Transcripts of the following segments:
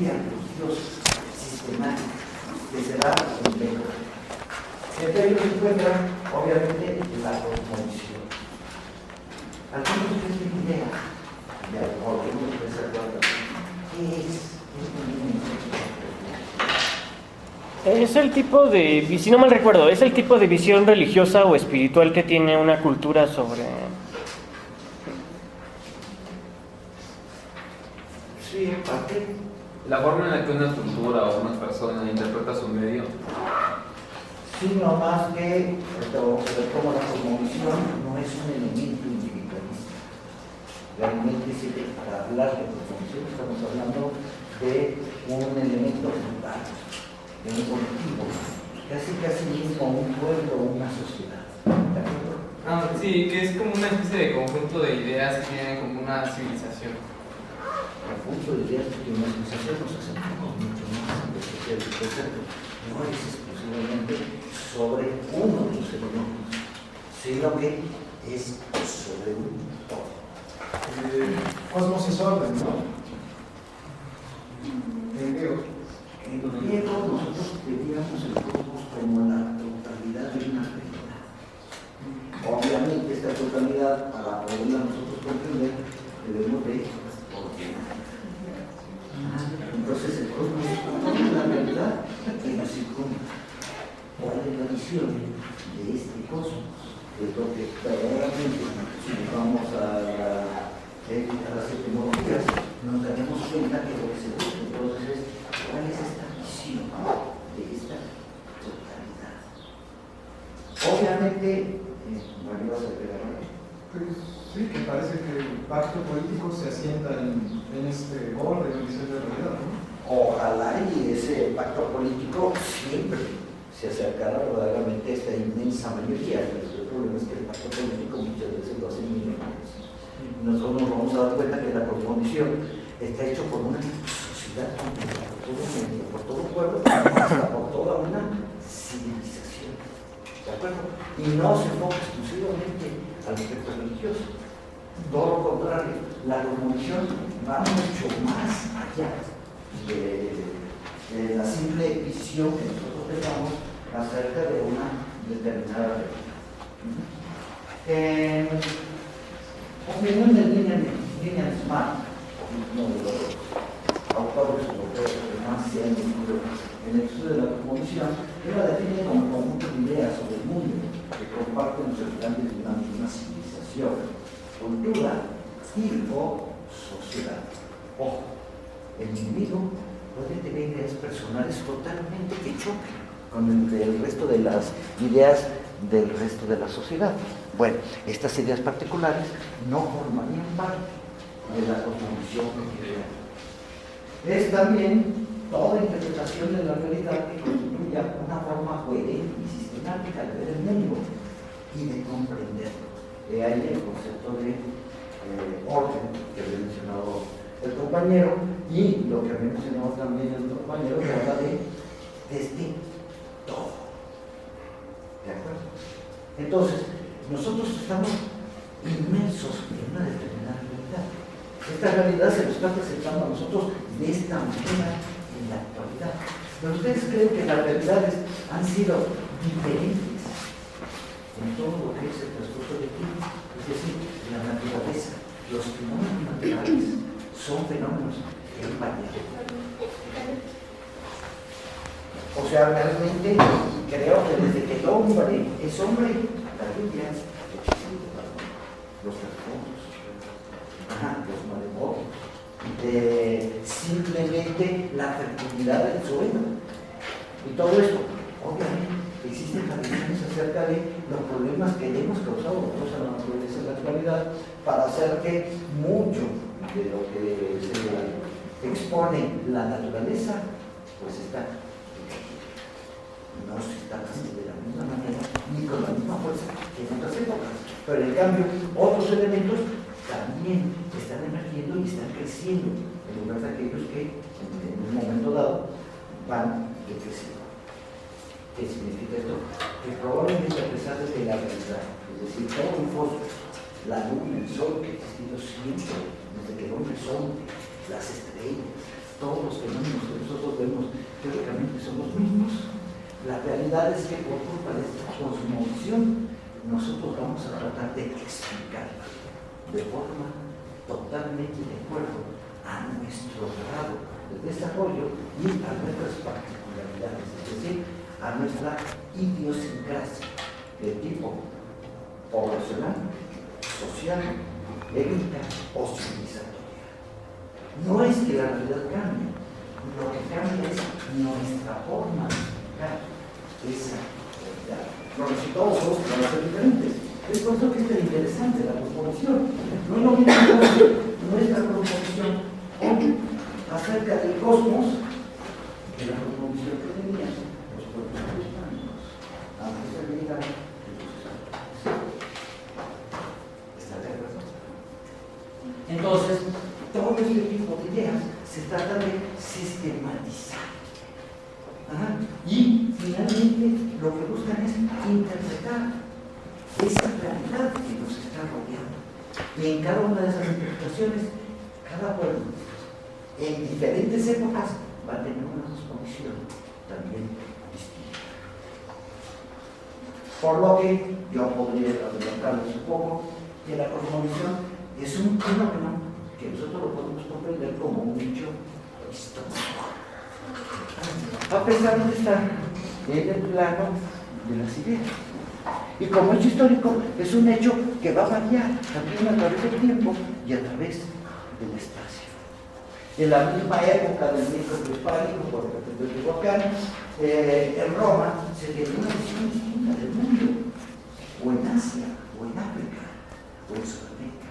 mitología religiosa sistemática que se da en México. Entre ellos se encuentra, obviamente, la cosmovisión. Algunos tienen idea de algo, algunos de esa cuarta. ¿Qué es? Es el tipo de, si no mal recuerdo, es el tipo de visión religiosa o espiritual que tiene una cultura sobre... Sí, en parte. La forma en la que una cultura o una persona interpreta su medio. Sí, no más que, como la cosmovisión no es un elemento individualista. Realmente, para hablar de cosmovisión estamos hablando de un elemento global, de un colectivo, casi mismo un pueblo o una sociedad. ¿De acuerdo? Sí, que es como una especie de conjunto de ideas que tienen como una civilización. Conjunto de ideas que una civilización nos acercamos mucho más a lo que es el concepto. No es exclusivamente sobre uno de los elementos, sino que es sobre un todo. Cosmos es orden, ¿no? En griego. En griego nosotros veíamos el cosmos como la totalidad de una realidad. Obviamente esta totalidad, para poderla nosotros comprender, debemos de ordenar. Entonces el cosmos es como la realidad que nos circunda. ¿Cuál es la visión de este cosmos? Es lo que verdaderamente, si nos vamos a las etimologías, nos daremos cuenta que lo que se busca entonces es cuál es esta visión de esta totalidad. Obviamente, bueno, ibas a pegar, ¿no? Pues sí, que parece que el pacto político se asienta en este orden, en visión de realidad, ¿no? Ojalá y ese pacto político siempre se acercara verdaderamente a esta inmensa mayoría. El problema es que el pacto político muchas veces lo hacen millonarios. Nosotros nos vamos a dar cuenta que la cosmovisión está hecho por una sociedad completa, por todo un mundo, por todo un pueblo, hasta por toda una civilización. ¿De acuerdo? Y no se enfoca exclusivamente al aspecto religioso. Todo lo contrario, la cosmovisión va mucho más allá de la simple visión que nosotros tengamos acerca de una determinada religión. Opinión de Lilian Smart, uno de los autores europeos que más se han incluido en el estudio de la cosmovisión, él la define como un conjunto de ideas sobre el mundo que comparten los habitantes de una misma civilización, cultura y o sociedad. Ojo, el individuo puede tener ideas personales totalmente que choquen con el resto de las ideas del resto de la sociedad. Bueno, estas ideas particulares no formarían parte de la cosmovisión general. Es también toda interpretación de la realidad que constituya una forma coherente y sistemática de ver el mundo y de comprenderlo. He ahí el concepto de orden que había mencionado el compañero y lo que había mencionado también el compañero que habla de desde todo. ¿De acuerdo? Entonces, nosotros estamos inmersos en una determinada realidad. Esta realidad se nos está presentando a nosotros de esta manera en la actualidad. Pero ustedes creen que las realidades han sido diferentes en todo lo que es el transcurso del tiempo. Es decir, la naturaleza, los fenómenos naturales son fenómenos que han variado. O sea, realmente creo que desde que el hombre es hombre, la lluvia, los terremotos, los maremotos, simplemente la fertilidad del suelo y todo esto. Obviamente existen tradiciones acerca de los problemas que hemos causado nosotros a la naturaleza en la actualidad para hacer que mucho de lo que se expone la naturaleza pues está no se está haciendo de la misma manera ni con la misma fuerza que en otras épocas, pero en cambio otros elementos también están emergiendo y están creciendo en lugar de aquellos que en un momento dado van decreciendo. ¿Qué significa esto? Que probablemente a pesar de que la realidad, es decir, todo el fósforo, la luna, el sol que ha existido siempre desde que el hombre son, las estrellas, todos los fenómenos La realidad es que por culpa de esta cosmovisión, nosotros vamos a tratar de explicarla de forma totalmente de acuerdo a nuestro grado de desarrollo y a nuestras particularidades, es decir, a nuestra idiosincrasia de tipo poblacional, social, étnica o civilizatoria. No es que la realidad cambie, lo que cambia es nuestra forma de explicar esa realidad. Los resultados van a ser diferentes. Es por eso que es interesante la cosmovisión. No es lo mismo nuestra cosmovisión hoy acerca del cosmos que la cosmovisión que tenían los pueblos prehispánicos antes de llegar de los españoles. ¿Está de acuerdo? Entonces, todo este tipo de ideas se trata de sistematizar. Ajá. Y finalmente lo que buscan es interpretar esa realidad que nos está rodeando. Y en cada una de esas interpretaciones, cada pueblo, en diferentes épocas, va a tener una cosmovisión también distinta. Por lo que yo podría adelantarles un poco que la cosmovisión es un fenómeno que nosotros lo podemos comprender como un hecho histórico. A pesar de estar en el plano de las ideas. Y como hecho histórico, es un hecho que va a variar también a través del tiempo y a través del espacio. En la misma época del mito prehispánico, por ejemplo, de Teotihuacán, en Roma se tenía una visión distinta del mundo, o en Asia, o en África, o en Sudamérica,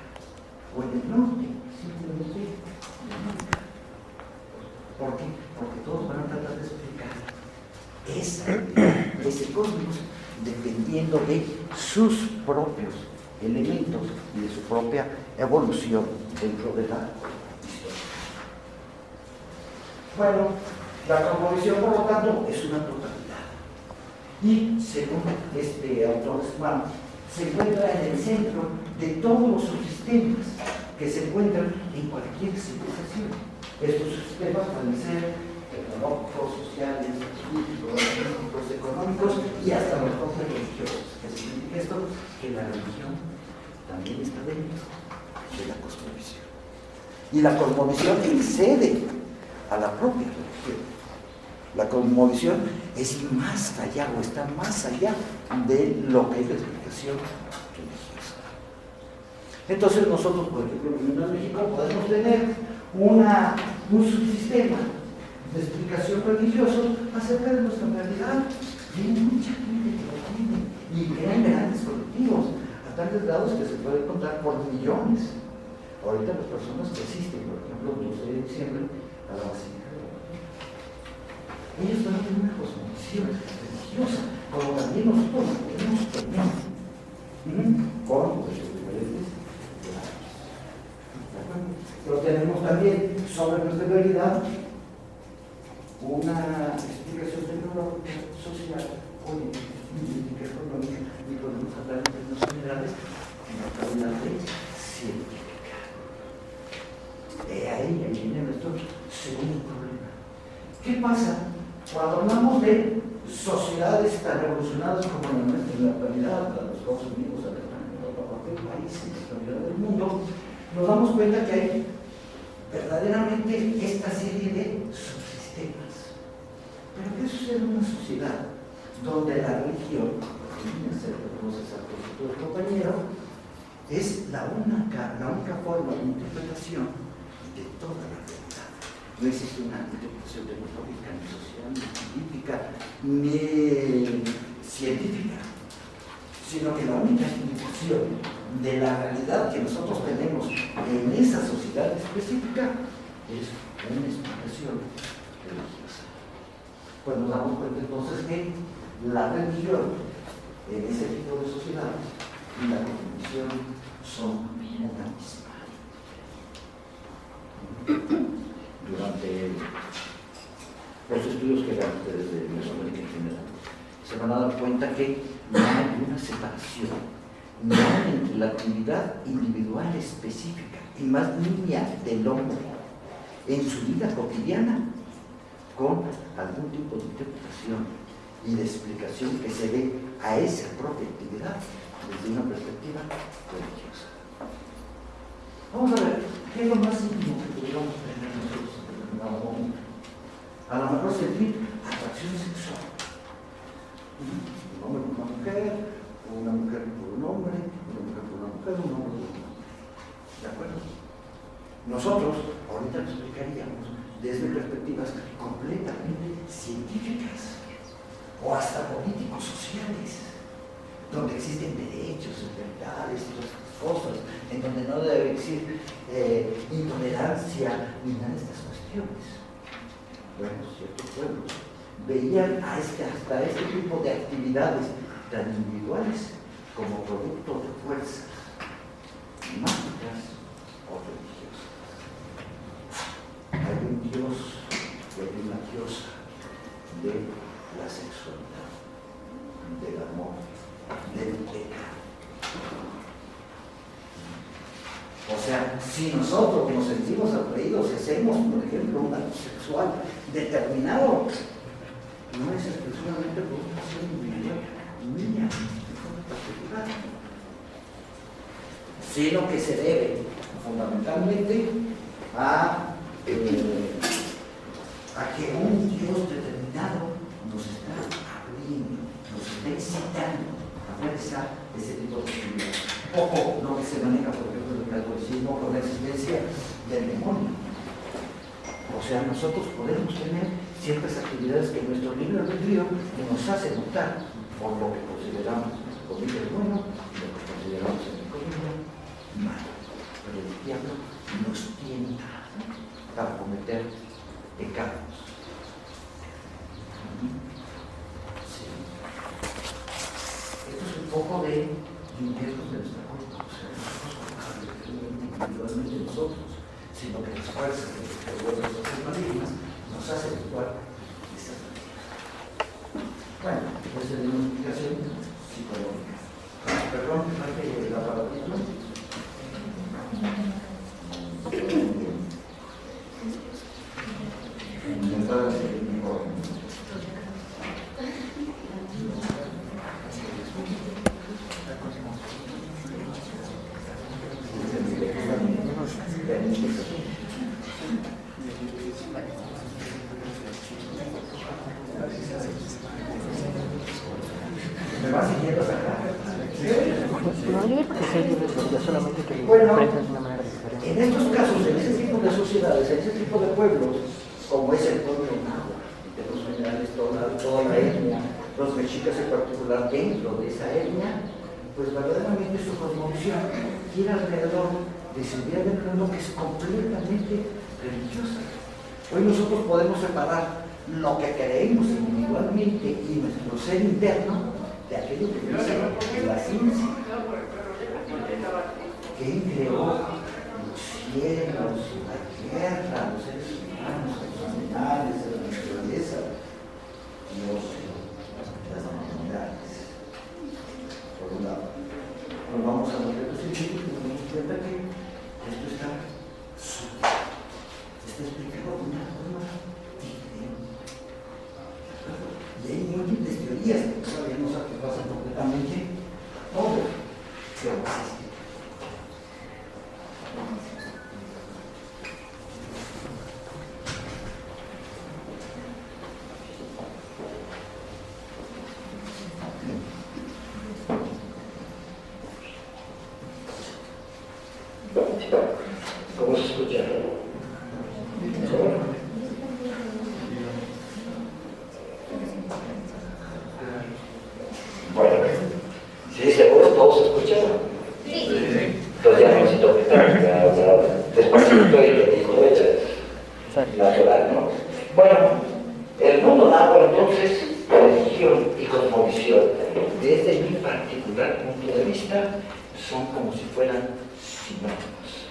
o en el norte, simplemente en América. ¿Por qué? Porque todos van a tratar de explicar ese cosmos dependiendo de sus propios elementos y de su propia evolución dentro de la historia. Bueno, la cosmovisión, por lo tanto, es una totalidad. Y, según este autor Swan, se encuentra en el centro de todos los subsistemas que se encuentran en cualquier civilización. Estos sistemas pueden ser tecnológicos, sociales, políticos, económicos y hasta los propios religiosos. ¿Qué significa esto? Que la religión también está dentro de la cosmovisión. Y la cosmovisión excede a la propia religión. La cosmovisión es más allá o está más allá de lo que es la explicación religiosa. Entonces nosotros, por ejemplo, en México podemos tener un subsistema de explicación religiosa acerca de nuestra realidad. Y hay mucha gente que lo tiene y crean grandes colectivos a tales grados que se pueden contar por millones. Ahorita las personas que asisten, por ejemplo, el 12 de diciembre a la Basílica de Guadalupe, ellos van a tener una cosmovisión religiosa, como también nosotros la podemos tener con los diferentes grados. Pero tenemos también sobre nuestra realidad una explicación tecnológica, social, política, económica, y podemos hablar en términos generales en la calidad de científica. Ahí viene nuestro segundo problema. ¿Qué pasa cuando hablamos de sociedades tan evolucionadas como la nuestra en la actualidad, a los Estados Unidos, a Alemania, a cualquier país en la actualidad del mundo? Nos damos cuenta que hay verdaderamente esta serie de subsistemas. Pero ¿qué sucede en una sociedad donde la religión, el compañero, es la única forma de interpretación de toda la realidad? No existe una interpretación tecnológica, ni social, ni política, ni científica, sino que la única explicación de la realidad que nosotros tenemos en esa sociedad específica es una explicación religiosa. Pues nos damos cuenta entonces que la religión en ese tipo de sociedades y la cosmovisión son una misma. Durante los estudios que hagan ustedes de Mesoamérica en general, se van a dar cuenta que no hay una separación, no hay entre la actividad individual específica y más lineal del hombre en su vida cotidiana con algún tipo de interpretación y de explicación que se dé a esa propia actividad desde una perspectiva religiosa. Vamos a ver, ¿qué es lo más íntimo que pudiéramos tener nosotros en determinado momento? A lo mejor sentir atracción sexual. Un hombre por una mujer, o una mujer por un hombre, una mujer por una mujer, un hombre por un hombre. ¿De acuerdo? Nosotros ahorita lo explicaríamos desde perspectivas completamente científicas o hasta políticos-sociales, donde existen derechos, libertades y todas estas cosas, en donde no debe existir intolerancia ni nada de estas cuestiones. Bueno, ciertos pueblos veían hasta este tipo de actividades tan individuales como producto de fuerzas mágicas o religiosas. Hay un dios y hay una diosa de la sexualidad, del amor, del pecado. O sea, si nosotros nos sentimos atraídos y hacemos, por ejemplo, un acto sexual determinado, no es exclusivamente por una acción individual mía, sino que se debe fundamentalmente a que un Dios determinado nos está abriendo, nos está incitando a realizar ese tipo de actividades. Ojo, no que se maneja, por ejemplo, el catolicismo con la existencia del demonio. O sea, nosotros podemos tener ciertas actividades que nuestro libre albedrío nos hace notar por lo que consideramos comillas bueno y lo que consideramos entre comillas malo. Pero el diablo nos tienta para cometer pecados. Sí. Esto es un poco de invierno de nuestra culpa. O sea, no somos individualmente nosotros, sino que las fuerzas de las malignas nos hacen actuar de esa manera. Bueno, esa es una explicación psicológica. Perdón, hay que la palabrita. ¿Me va siguiendo acá? Bueno, en estos casos, en ese tipo de sociedades, en ese tipo de pueblos, como es el pueblo náhuatl, de los generales, toda la etnia, los mexicas en particular, dentro de esa etnia, pues verdaderamente su cosmovisión gira alrededor de su idea del mundo, que es completamente religiosa. Hoy nosotros podemos separar lo que creemos individualmente y nuestro ser interno de aquello que dice la ciencia. ¿Quién creó los cielos, la tierra, los seres humanos, los animales, la naturaleza? Dios, las divinidades. Por un lado, nos vamos a los retos científicos y nos damos cuenta que esto está explicado de una forma diferente. Y hay múltiples teorías que todavía no satisfacen completamente todo, pero existe. ¿Cómo se escucha? Bueno, ¿sí seguro todos escuchan? Sí. Entonces ya no necesito que despacito y todo es natural, ¿no? Bueno, el mundo náhuatl entonces, religión y cosmovisión, desde mi particular punto de vista, son como si fueran sinónimos,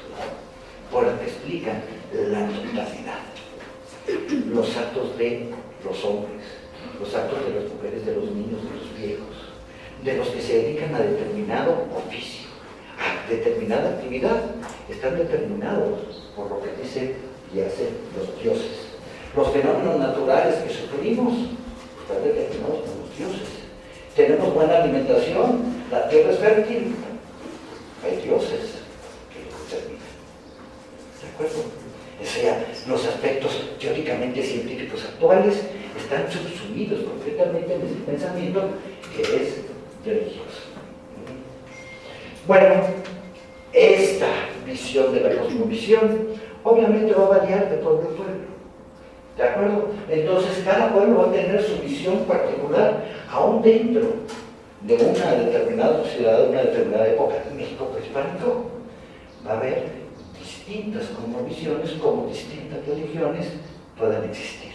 porque explican la totalidad, los actos de los hombres, los actos de las mujeres, de los niños, de los viejos, de los que se dedican a determinado oficio, a determinada actividad, están determinados por lo que dicen y hacen los dioses. Los fenómenos naturales que sufrimos están determinados por los dioses. Tenemos buena alimentación, la tierra es fértil, hay dioses que lo determinan. ¿De acuerdo? O sea, los aspectos teóricamente científicos actuales están subsumidos completamente en ese pensamiento que es religioso. Bueno, esta visión de la cosmovisión obviamente va a variar de pueblo a pueblo. ¿De acuerdo? Entonces cada pueblo va a tener su visión particular, aún dentro de una determinada sociedad, de una determinada época. En México prehispánico va a haber distintas cosmovisiones, como distintas religiones puedan existir.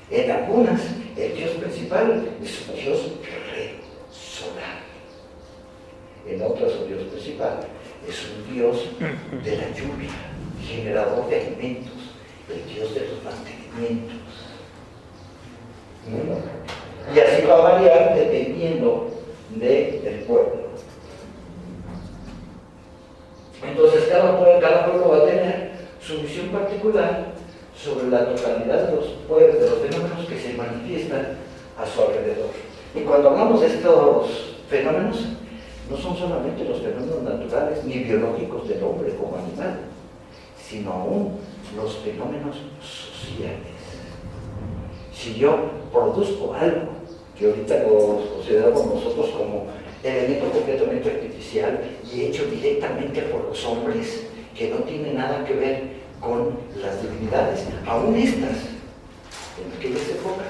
En algunas, el dios principal es un dios guerrero, solar. En otras, su dios principal es un dios de la lluvia, generador de alimentos, el dios de los mantenimientos. Y así va a variar dependiendo del pueblo. Entonces cada pueblo va a tener su visión particular sobre la totalidad de los pueblos, de los fenómenos que se manifiestan a su alrededor. Y cuando hablamos de estos fenómenos, no son solamente los fenómenos naturales ni biológicos del hombre como animal, sino aún los fenómenos sociales. Si yo produzco algo que ahorita lo consideramos nosotros como elemento completamente artificial y hecho directamente por los hombres, que no tiene nada que ver con las divinidades, aún estas, en aquellas épocas,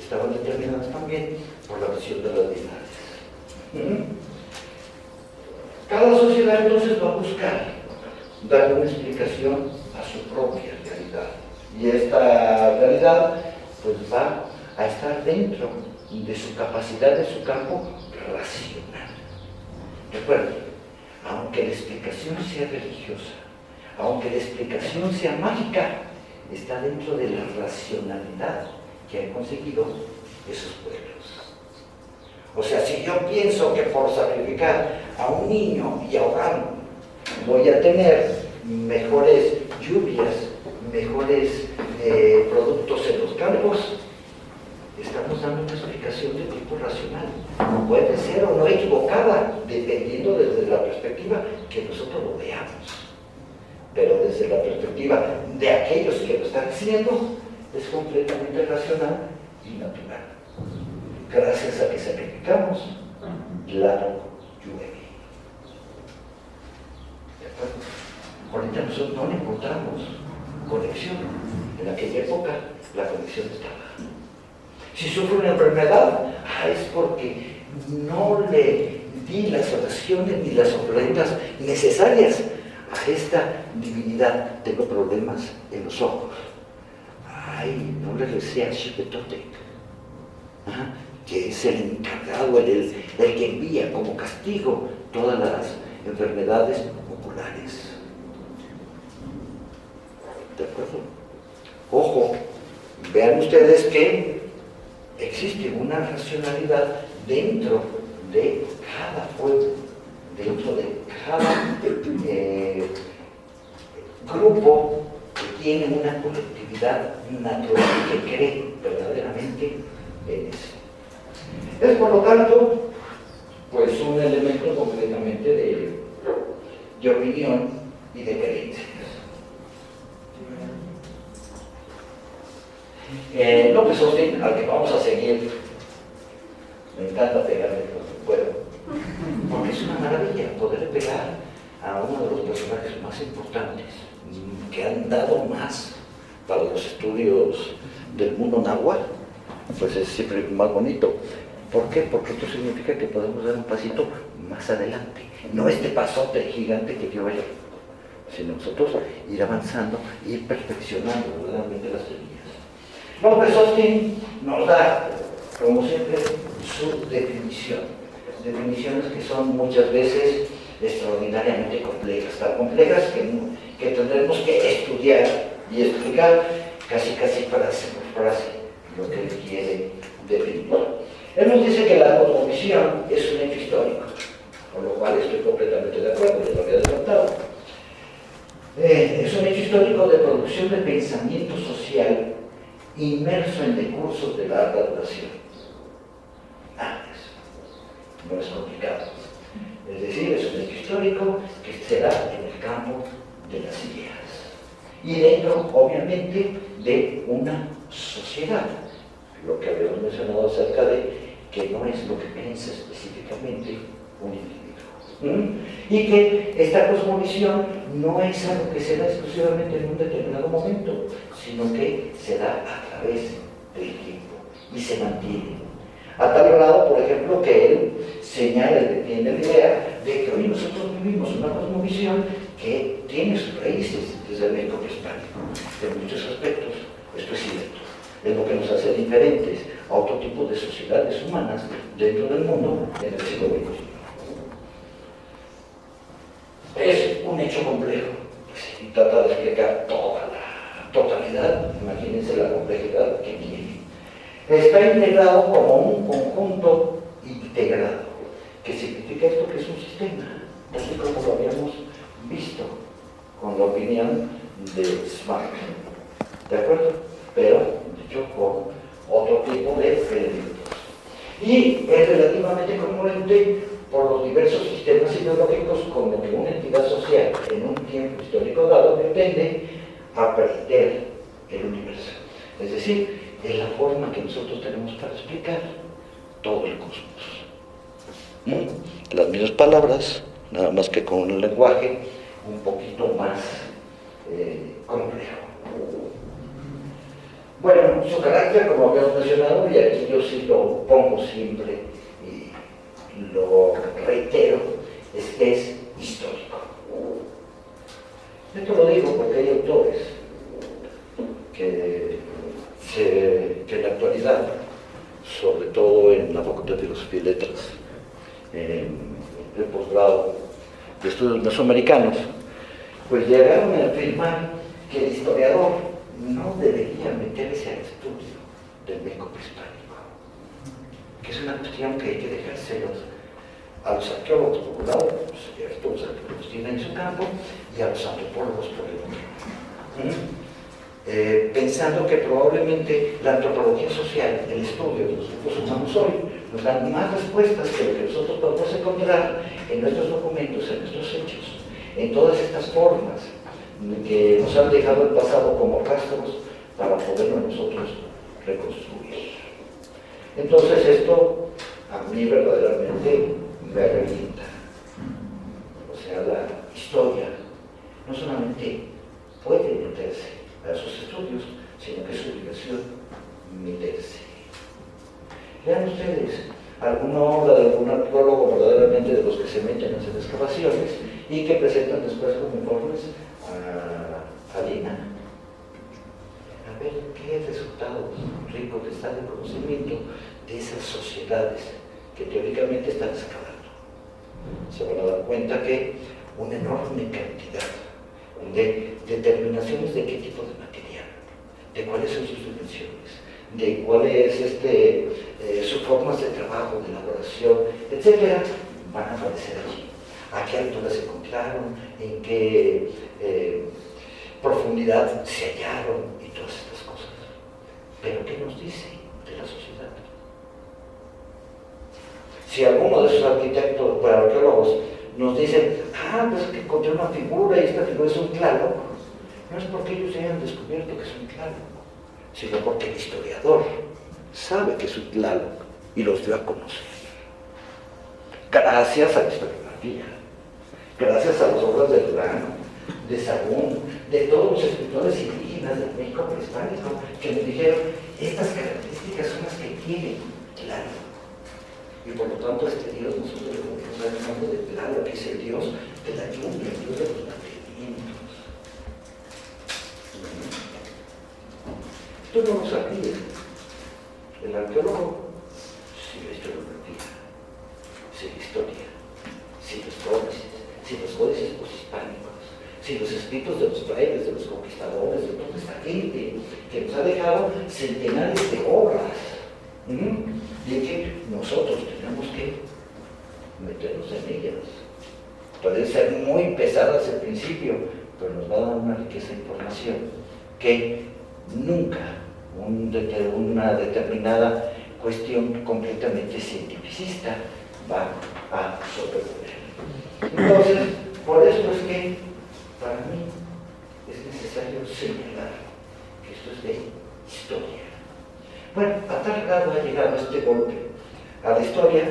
estaban determinadas también por la visión de las divinidades. Cada sociedad entonces va a buscar darle una explicación a su propia realidad. Y esta realidad pues va a estar dentro de su capacidad, de su campo racional. Recuerden, aunque la explicación sea religiosa, aunque la explicación sea mágica, está dentro de la racionalidad que han conseguido esos pueblos. O sea, si yo pienso que por sacrificar a un niño y ahogarlo voy a tener mejores lluvias, mejores productos en los campos, estamos dando una explicación de tipo racional. Puede ser o no equivocada, dependiendo desde la perspectiva que nosotros lo veamos. Pero desde la perspectiva de aquellos que lo están haciendo, es completamente racional y natural. Gracias a que sacrificamos, claro, llueve. ¿De acuerdo? Ahorita nosotros no le encontramos conexión. En aquella época la conexión estaba. Si sufre una enfermedad, es porque no le di las oraciones ni las ofrendas necesarias a esta divinidad. Tengo problemas en los ojos. No le recé a Xipetotec, que es el encargado, el que envía como castigo todas las enfermedades oculares. ¿De acuerdo? Ojo, vean ustedes que existe una racionalidad dentro de cada pueblo, dentro de cada grupo que tiene una colectividad natural que cree verdaderamente en eso. Es por lo tanto, pues un elemento completamente de opinión y de creencias. López Austin, al que vamos a seguir, me encanta pegarle cuando puedo, porque es una maravilla poder pegar a uno de los personajes más importantes que han dado más para los estudios del mundo náhuatl. Pues es siempre más bonito. ¿Por qué? Porque esto significa que podemos dar un pasito más adelante, no este pasote gigante que dio él, sino nosotros ir avanzando, ir perfeccionando verdaderamente las teorías. López Austin nos da, como siempre, su definición. Definiciones que son muchas veces extraordinariamente complejas, tan complejas que tendremos que estudiar y explicar casi frase por frase lo que él quiere definir. Él nos dice que la cosmovisión es un hecho histórico, con lo cual estoy completamente de acuerdo, yo lo había adelantado. Es un hecho histórico de producción de pensamiento social inmerso en recursos de larga duración. no es complicado. Es decir, es un hecho histórico que será en el campo de las ideas. Y dentro, obviamente, de una sociedad. Lo que habíamos mencionado acerca de que no es lo que piensa específicamente un individuo. Y que esta cosmovisión no es algo que se da exclusivamente en un determinado momento, sino que se da a través del tiempo y se mantiene. A tal grado, por ejemplo, que él señala y tiene la idea de que hoy nosotros vivimos una cosmovisión que tiene sus raíces desde el México prehispánico. En muchos aspectos, esto es cierto. Es lo que nos hace diferentes a otro tipo de sociedades humanas dentro del mundo en el siglo XXI. Es un hecho complejo y trata de explicar toda la totalidad, imagínense la complejidad que tiene. Está integrado como un conjunto integrado, que significa esto que es un sistema, así como lo habíamos visto con la opinión de Smart, ¿de acuerdo? Pero dicho con otro tipo de elementos. Y es relativamente congruente por los diversos sistemas ideológicos con lo que una entidad social en un tiempo histórico dado pretende aprender el universo. Es decir, es la forma que nosotros tenemos para explicar todo el cosmos. Las mismas palabras, nada más que con un lenguaje un poquito más complejo. Bueno, su carácter, como habíamos mencionado, y aquí yo sí lo pongo siempre y lo reitero, es que es histórico. Esto lo digo porque hay autores que en la actualidad, sobre todo en la Facultad de Filosofía y Letras, en el posgrado de estudios mesoamericanos, pues llegaron a afirmar que el historiador no debería meterse al estudio del México prehispánico, que es una cuestión que hay que dejárselos a los arqueólogos por un lado, pues, todos los arqueólogos tienen en su campo, y a los antropólogos por el otro. Pensando que probablemente la antropología social, el estudio de los grupos humanos hoy, nos dan más respuestas que lo que nosotros podemos encontrar en nuestros documentos, en nuestros hechos, en todas estas formas que nos han dejado el pasado como rastros para poderlo nosotros reconstruir. Entonces esto a mí verdaderamente me revienta. O sea, la historia no solamente puede meterse a sus estudios, sino que es su obligación meterse. Vean ustedes alguna obra de algún arqueólogo verdaderamente de los que se meten a hacer excavaciones y que presentan después como informes a Lina. A ver qué resultados ricos les da de conocimiento de esas sociedades que teóricamente están excavando. Se van a dar cuenta que una enorme cantidad de determinaciones de qué tipo de material, de cuáles son sus dimensiones, de cuáles sus formas de trabajo, de elaboración, etcétera, van a aparecer allí. A qué alturas se encontraron, en qué profundidad se hallaron y todas estas cosas. Pero ¿qué nos dice de la sociedad? Si alguno de esos arquitectos o arqueólogos nos dicen, pues que encontré una figura y esta figura es un claro, no es porque ellos hayan descubierto que es un claro, sino porque el historiador sabe que es un claro y los dio a conocer. Gracias a la historiografía, gracias a las obras de Durano, de Sagún, de todos los escritores indígenas del México prehispánico, que nos dijeron, estas características son las que tiene claro. Y por lo tanto este Dios nosotros le podemos estar llamando de claro, que es el Dios de la lluvia, el Dios de los mantenimientos. Esto no lo sabía. El arqueólogo sigue la historiografía, sigue historia, sigue los códices poshispánicos, sigue los escritos de los frailes, de los conquistadores, de toda esta gente que nos ha dejado centenares de obras. Y que nosotros tenemos que meternos en ellas. Pueden ser muy pesadas al principio, pero nos va a dar una riqueza de información que nunca una determinada cuestión completamente cientificista va a sobreponer. Entonces, por eso es que para mí es necesario señalar que esto es de historia. Bueno, a tal grado ha llegado este golpe a la historia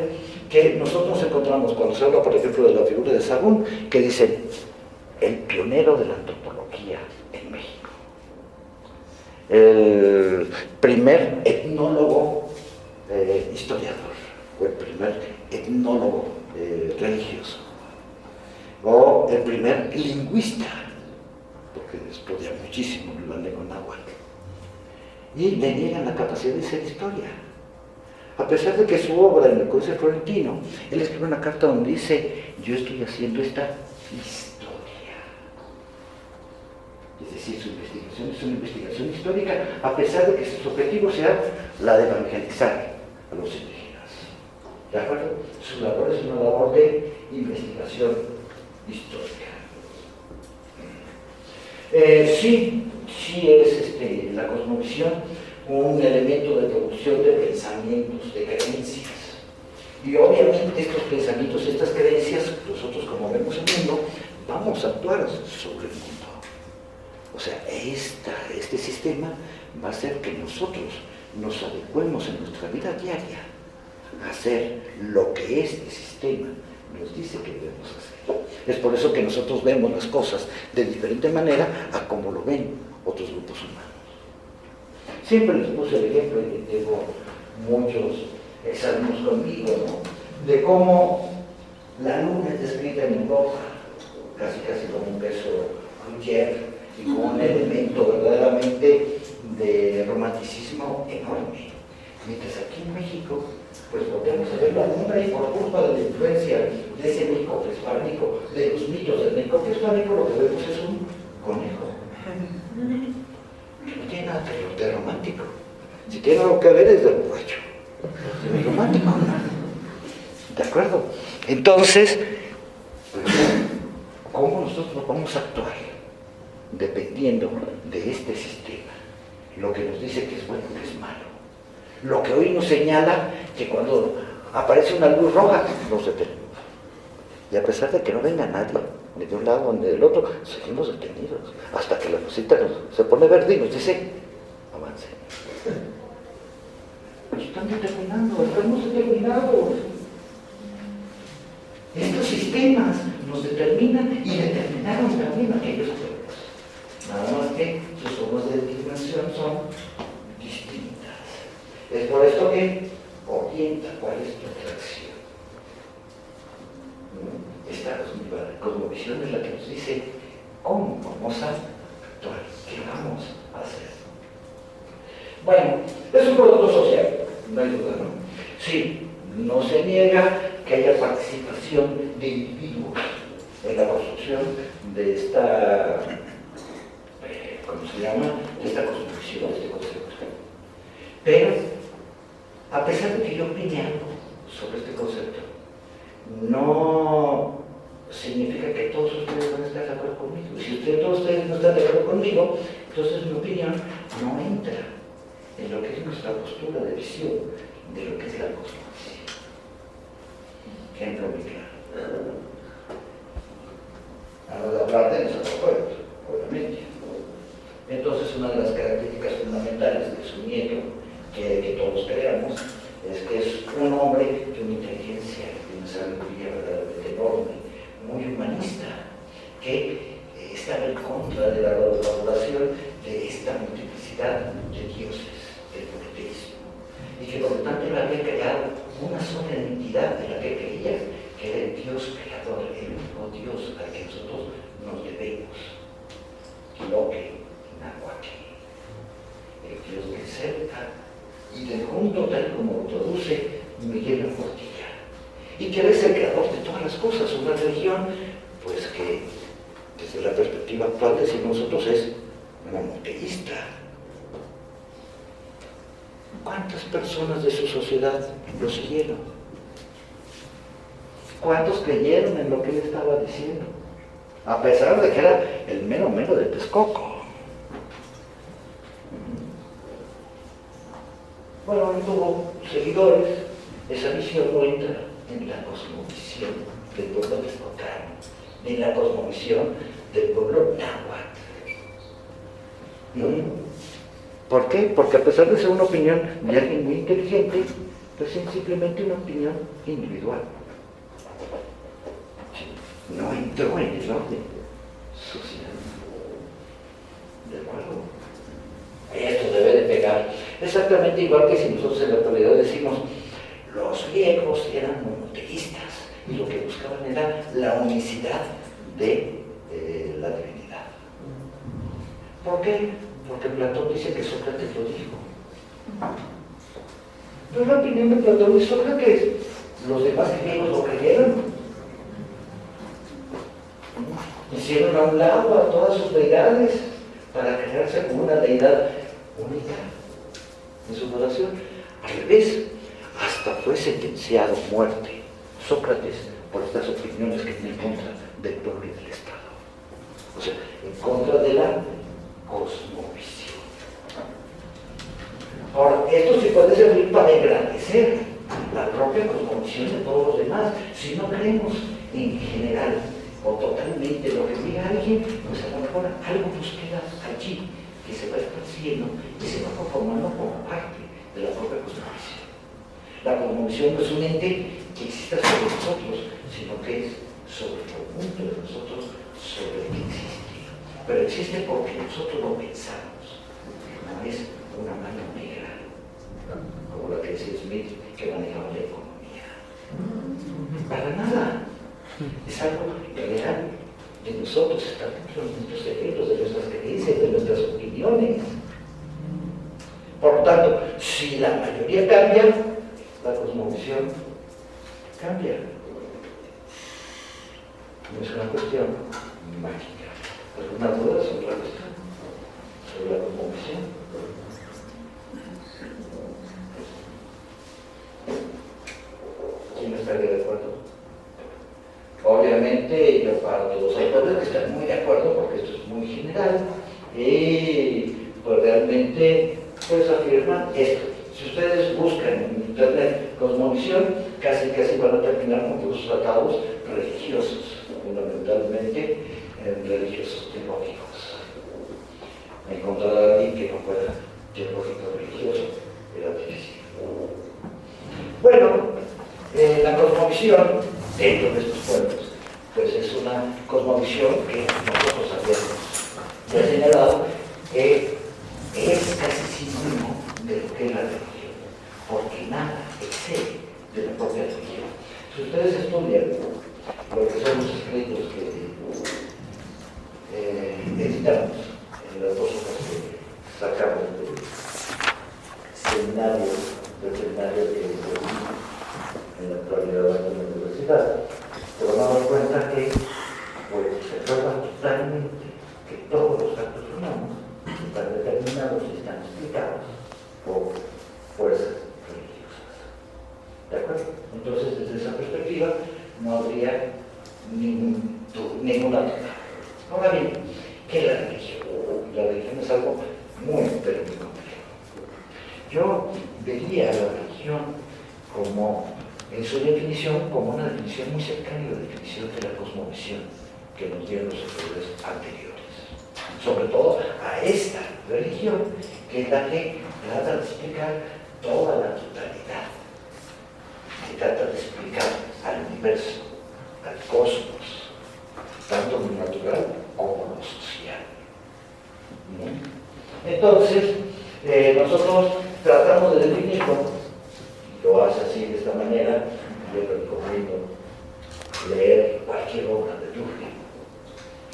que nosotros encontramos cuando se habla, por ejemplo, de la figura de Sagún, que dice el pionero de la antropología en México, el primer etnólogo historiador, o el primer etnólogo religioso, o el primer lingüista, porque estudia muchísimo la lengua náhuatl, y le niegan la capacidad de hacer historia. A pesar de que su obra en el Códice Florentino, él escribe una carta donde dice, yo estoy haciendo esta historia. Es decir, su investigación es una investigación histórica, a pesar de que su objetivo sea la de evangelizar a los indígenas. ¿De acuerdo? Su labor es una labor de investigación histórica. Sí es la cosmovisión un elemento de producción de pensamientos, de creencias. Y obviamente estos pensamientos, estas creencias, nosotros como vemos el mundo, vamos a actuar sobre el mundo. O sea, este sistema va a hacer que nosotros nos adecuemos en nuestra vida diaria a hacer lo que este sistema nos dice que debemos hacer. Es por eso que nosotros vemos las cosas de diferente manera a como lo ven otros grupos humanos. Siempre les puse el ejemplo, y tengo muchos exalumnos conmigo, ¿no?, de cómo la luna es descrita en Europa, casi como un beso Gruyère, y como un elemento verdaderamente de romanticismo enorme. Mientras aquí en México, pues volvemos a ver la luna y por culpa de la influencia de ese México prehispánico, de los mitos del México prehispánico, lo que vemos es un conejo. No tiene nada de romántico. Si tiene algo que ver es del borracho. De romántico, ¿no? ¿De acuerdo? Entonces, ¿cómo nosotros vamos a actuar? Dependiendo de este sistema. Lo que nos dice que es bueno y que es malo. Lo que hoy nos señala que cuando aparece una luz roja, nos detenemos. Y a pesar de que no venga nadie, ni de un lado ni del otro, seguimos detenidos. Hasta que la lucita se pone verde y nos dice, avance. Nos están determinando, estamos determinados. Estos sistemas nos determinan y determinaron también aquellos pueblos. Nada más que sus formas de determinación son distintas. Es por esto que orienta cuál es tu atracción. Esta cosmovisión es la que nos dice cómo vamos a actuar, qué vamos a hacer. Bueno, es un producto social, no hay duda, ¿no? Sí, no se niega que haya participación de individuos en la construcción de esta, ¿cómo se llama?, de esta cosmovisión, de este concepto. Pero, a pesar de que yo opine algo sobre este concepto, no significa que todos ustedes van a estar de acuerdo conmigo. Y si todos ustedes no están de acuerdo conmigo, entonces mi opinión no entra en lo que es nuestra postura de visión de lo que es la cosmovisión. Ejemplo muy claro. A de hablar de desacuerdos, obviamente. Entonces, una de las características fundamentales de su nieto, que todos creamos, es que es un hombre de una inteligencia, de una sabiduría verdaderamente enorme, muy humanista, que estaba en contra de la elaboración de esta multiplicidad de dioses, del monoteísmo, y que por lo tanto él había creado una sola entidad de la que creía que era el Dios creador, el único Dios al que nosotros nos debemos, Quiloque, Nahuatl, el Dios del cerca y del mundo tal como lo traduce Miguel Portilla, y que es el creador de todas las cosas, una religión pues que desde la perspectiva actual decimos nosotros es monoteísta. ¿Cuántas personas de su sociedad lo siguieron? ¿Cuántos creyeron en lo que él estaba diciendo? A pesar de que era el mero de Texcoco. Bueno, él tuvo seguidores, esa visión no entra en la cosmovisión del pueblo texcocano, ni en la cosmovisión del pueblo náhuatl. ¿Por qué? Porque a pesar de ser una opinión de alguien muy inteligente, pues es simplemente una opinión individual. No entró en el orden social. ¿De acuerdo? Esto debe de pegar. Exactamente igual que si nosotros en la actualidad decimos, los griegos eran monoteístas y lo que buscaban era la unicidad de la divinidad. ¿Por qué? Porque Platón dice que Sócrates lo dijo. No es la opinión de Platón y Sócrates. Los demás griegos lo creyeron. Hicieron a un lado a todas sus deidades para crearse como una deidad única en su adoración. Al revés, hasta fue sentenciado a muerte Sócrates por estas opiniones que tiene en contra del pueblo y del Estado. O sea, en contra de la cosmovisión. Ahora, esto sí puede servir para engrandecer la propia cosmovisión de todos los demás. Si no creemos en general o totalmente lo que diga alguien, pues a lo mejor algo nos queda allí que se va esparciendo y se va conformando como parte de la propia cosmovisión. La cosmovisión no es un ente que exista sobre nosotros, sino que es sobre el conjunto de nosotros, sobre el que existe. Pero existe porque nosotros lo pensamos. No es una mano negra, como la que decía Smith, que manejaba la economía. Para nada. Es algo real de nosotros, está dentro de nuestros cerebros, de nuestras creencias, de nuestras opiniones. Por lo tanto, si la mayoría cambia, la cosmovisión cambia. No es una cuestión mágica. ¿Alguna duda sobre la cuestión? ¿Sobre la cosmovisión? ¿Quién estaría de acuerdo? Obviamente, yo para todos los autores que están muy de acuerdo, porque esto es muy general, y pues realmente pues afirman esto. Si ustedes buscan en internet cosmovisión, casi van a terminar con los tratados religiosos, fundamentalmente religiosos teológicos. Encontrar a alguien que no fuera teológico religioso era difícil. Bueno, la cosmovisión dentro de estos pueblos, pues es una cosmovisión que nosotros habíamos ya señalado que es casi sinónimo de lo que es la religión, porque nada excede de la propia religión. Si ustedes estudian lo que son los escritos que editamos en las dos hojas que sacamos del seminario que en la actualidad de la universidad, te van a dar cuenta que pues, se trata totalmente que todos los actos humanos están determinados y están explicados por fuerzas religiosas. ¿De acuerdo? Entonces, desde esa perspectiva, no habría ninguna duda. Ahora bien, ¿qué es la religión? La religión es algo muy, pero muy complejo. Yo vería a la religión como en su definición como una definición muy cercana a la definición de la cosmovisión que nos dieron los autores anteriores. Sobre todo a esta religión, que es la que trata de explicar toda la totalidad, que trata de explicar al universo, al cosmos, tanto lo natural como lo social. Entonces, nosotros tratamos de definirlo. Lo hace así, de esta manera. Yo le recomiendo leer cualquier obra de Durkheim.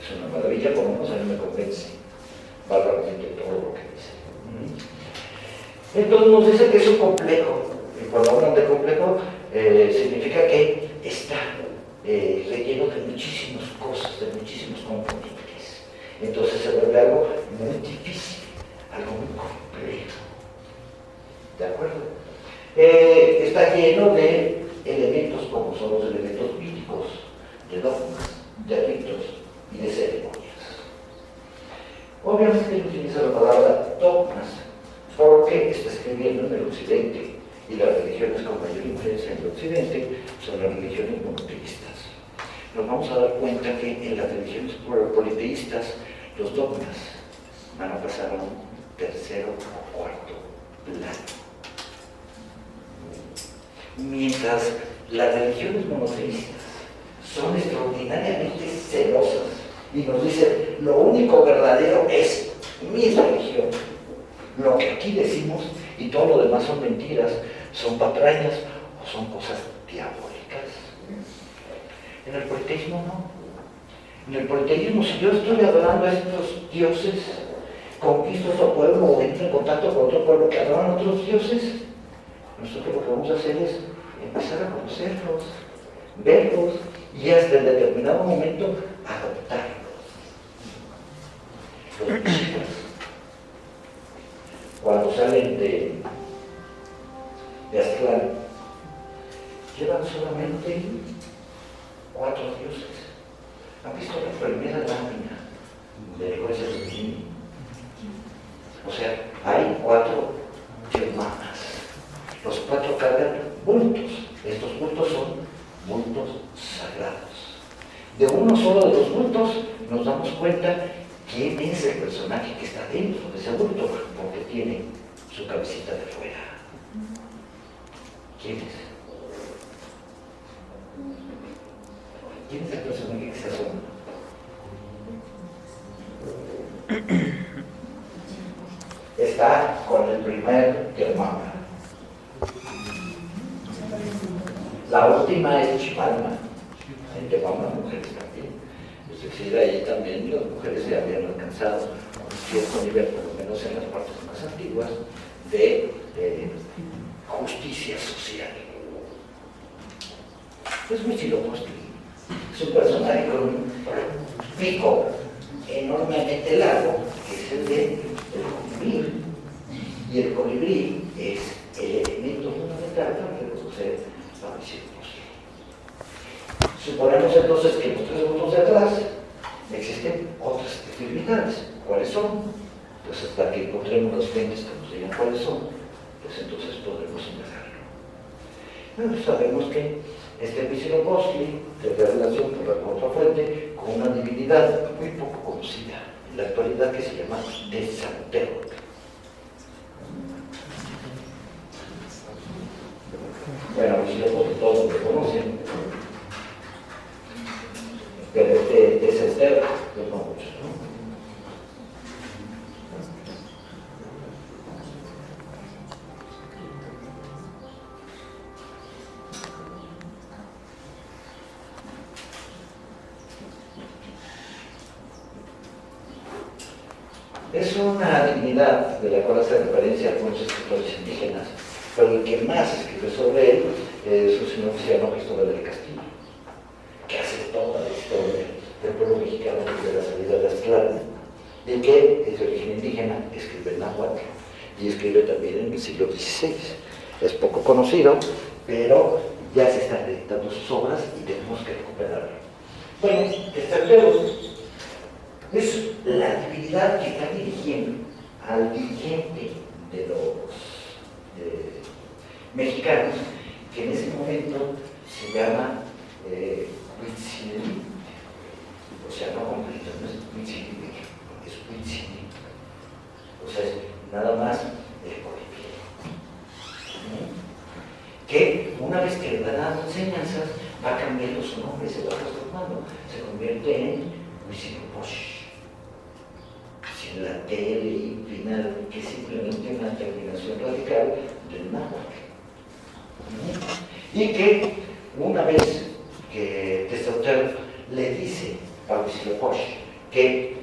Es una maravilla, por lo menos a mí me convence valoramente todo lo que dice. Entonces nos dice que es un complejo, y cuando hablan de complejo significa que está relleno de muchísimas cosas, de muchísimos componentes. Entonces se vuelve algo muy difícil, algo muy complejo. ¿De acuerdo? Está lleno de elementos como son los elementos míticos, de dogmas, de ritos y de ceremonias. Obviamente él utiliza la palabra dogmas porque está escribiendo en el occidente, y las religiones con mayor influencia en el occidente son las religiones monoteístas. Nos vamos a dar cuenta que en las religiones politeístas los dogmas van a pasar a un tercero o cuarto plano. Mientras las religiones monoteístas son extraordinariamente celosas y nos dicen, lo único verdadero es mi religión. Lo que aquí decimos y todo lo demás son mentiras, son patrañas o son cosas diabólicas. En el politeísmo no. En el politeísmo, si yo estoy adorando a estos dioses, conquisto otro pueblo o entro en contacto con otro pueblo que adoran a otros dioses, nosotros lo que vamos a hacer es empezar a conocerlos, verlos y hasta en determinado momento adoptarlos. Los mexicas, cuando salen de Aztlán, llevan solamente 4 dioses. ¿Han visto la primera lámina del juez de Rini? O sea, hay 4 hermanas. Los 4 cargan bultos. Estos bultos son bultos sagrados. De uno solo de los bultos nos damos cuenta quién es el personaje que está dentro de ese bulto, porque tiene su cabecita de fuera. ¿Quién es? ¿Quién es el personaje que se asoma? Está con el primer Termama. La última es Chipalma. En Termama las mujeres también. Es decir, ahí también las mujeres se habían alcanzado un cierto nivel, por lo menos en las partes más antiguas, de justicia social. Es Huitzilopochtli. Es un personaje con un pico enormemente largo, que es el del colibrí. Y el colibrí es el elemento fundamental para reconocer a Huitzilopochtli. Suponemos entonces que en los 3 puntos de atrás existen otras divinidades. ¿Cuáles son? Pues hasta que encontremos las fuentes que nos digan cuáles son, pues entonces podremos indagarlo. Bueno, sabemos que este Huitzilopochtli tiene relación por la otra fuente con una divinidad muy poco conocida en la actualidad que se llama Tetzaltecutl. Bueno, Huitzilopochtli todos lo conocen, pero Tetzaltecutl pues no mucho, ¿no? Es una divinidad de la cual hace referencia a algunos escritores indígenas, pero el que más escribe sobre él es un señor que se llama Cristóbal del Castillo, que hace toda la historia del pueblo mexicano desde la salida de Aztlán, y que es de origen indígena, escribe en náhuatl y escribe también en el siglo XVI. Es poco conocido, pero ya se están editando sus obras y tenemos que recuperarlo. Bueno, Tetzaltecutl es la divinidad que está dirigiendo al dirigente de los mexicanos, que en ese momento se llama Huitzilopochtli. O sea, no completo, no es Huitzilopochtli, es Huitzilopochtli. O sea, es nada más el colibrí. Que una vez que le dan las enseñanzas, va cambiando su nombre, se va transformando, se convierte en Huitzilopochtli. Sin la T final, que es simplemente una terminación radical del náhuatl. Y que una vez que Tetzaltecutl le dice a Huitzilopochtli que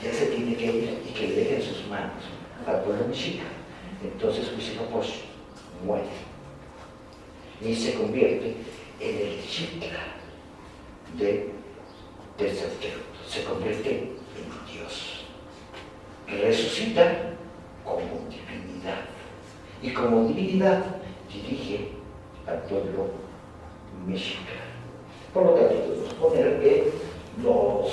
ya se tiene que ir y que le deje en sus manos al pueblo mexica, entonces Huitzilopochtli muere y se convierte en el Chitla de Tetzaltecutl, se convierte en Dios. Resucita como divinidad y como divinidad dirige al pueblo mexica. Por lo tanto, podemos suponer que los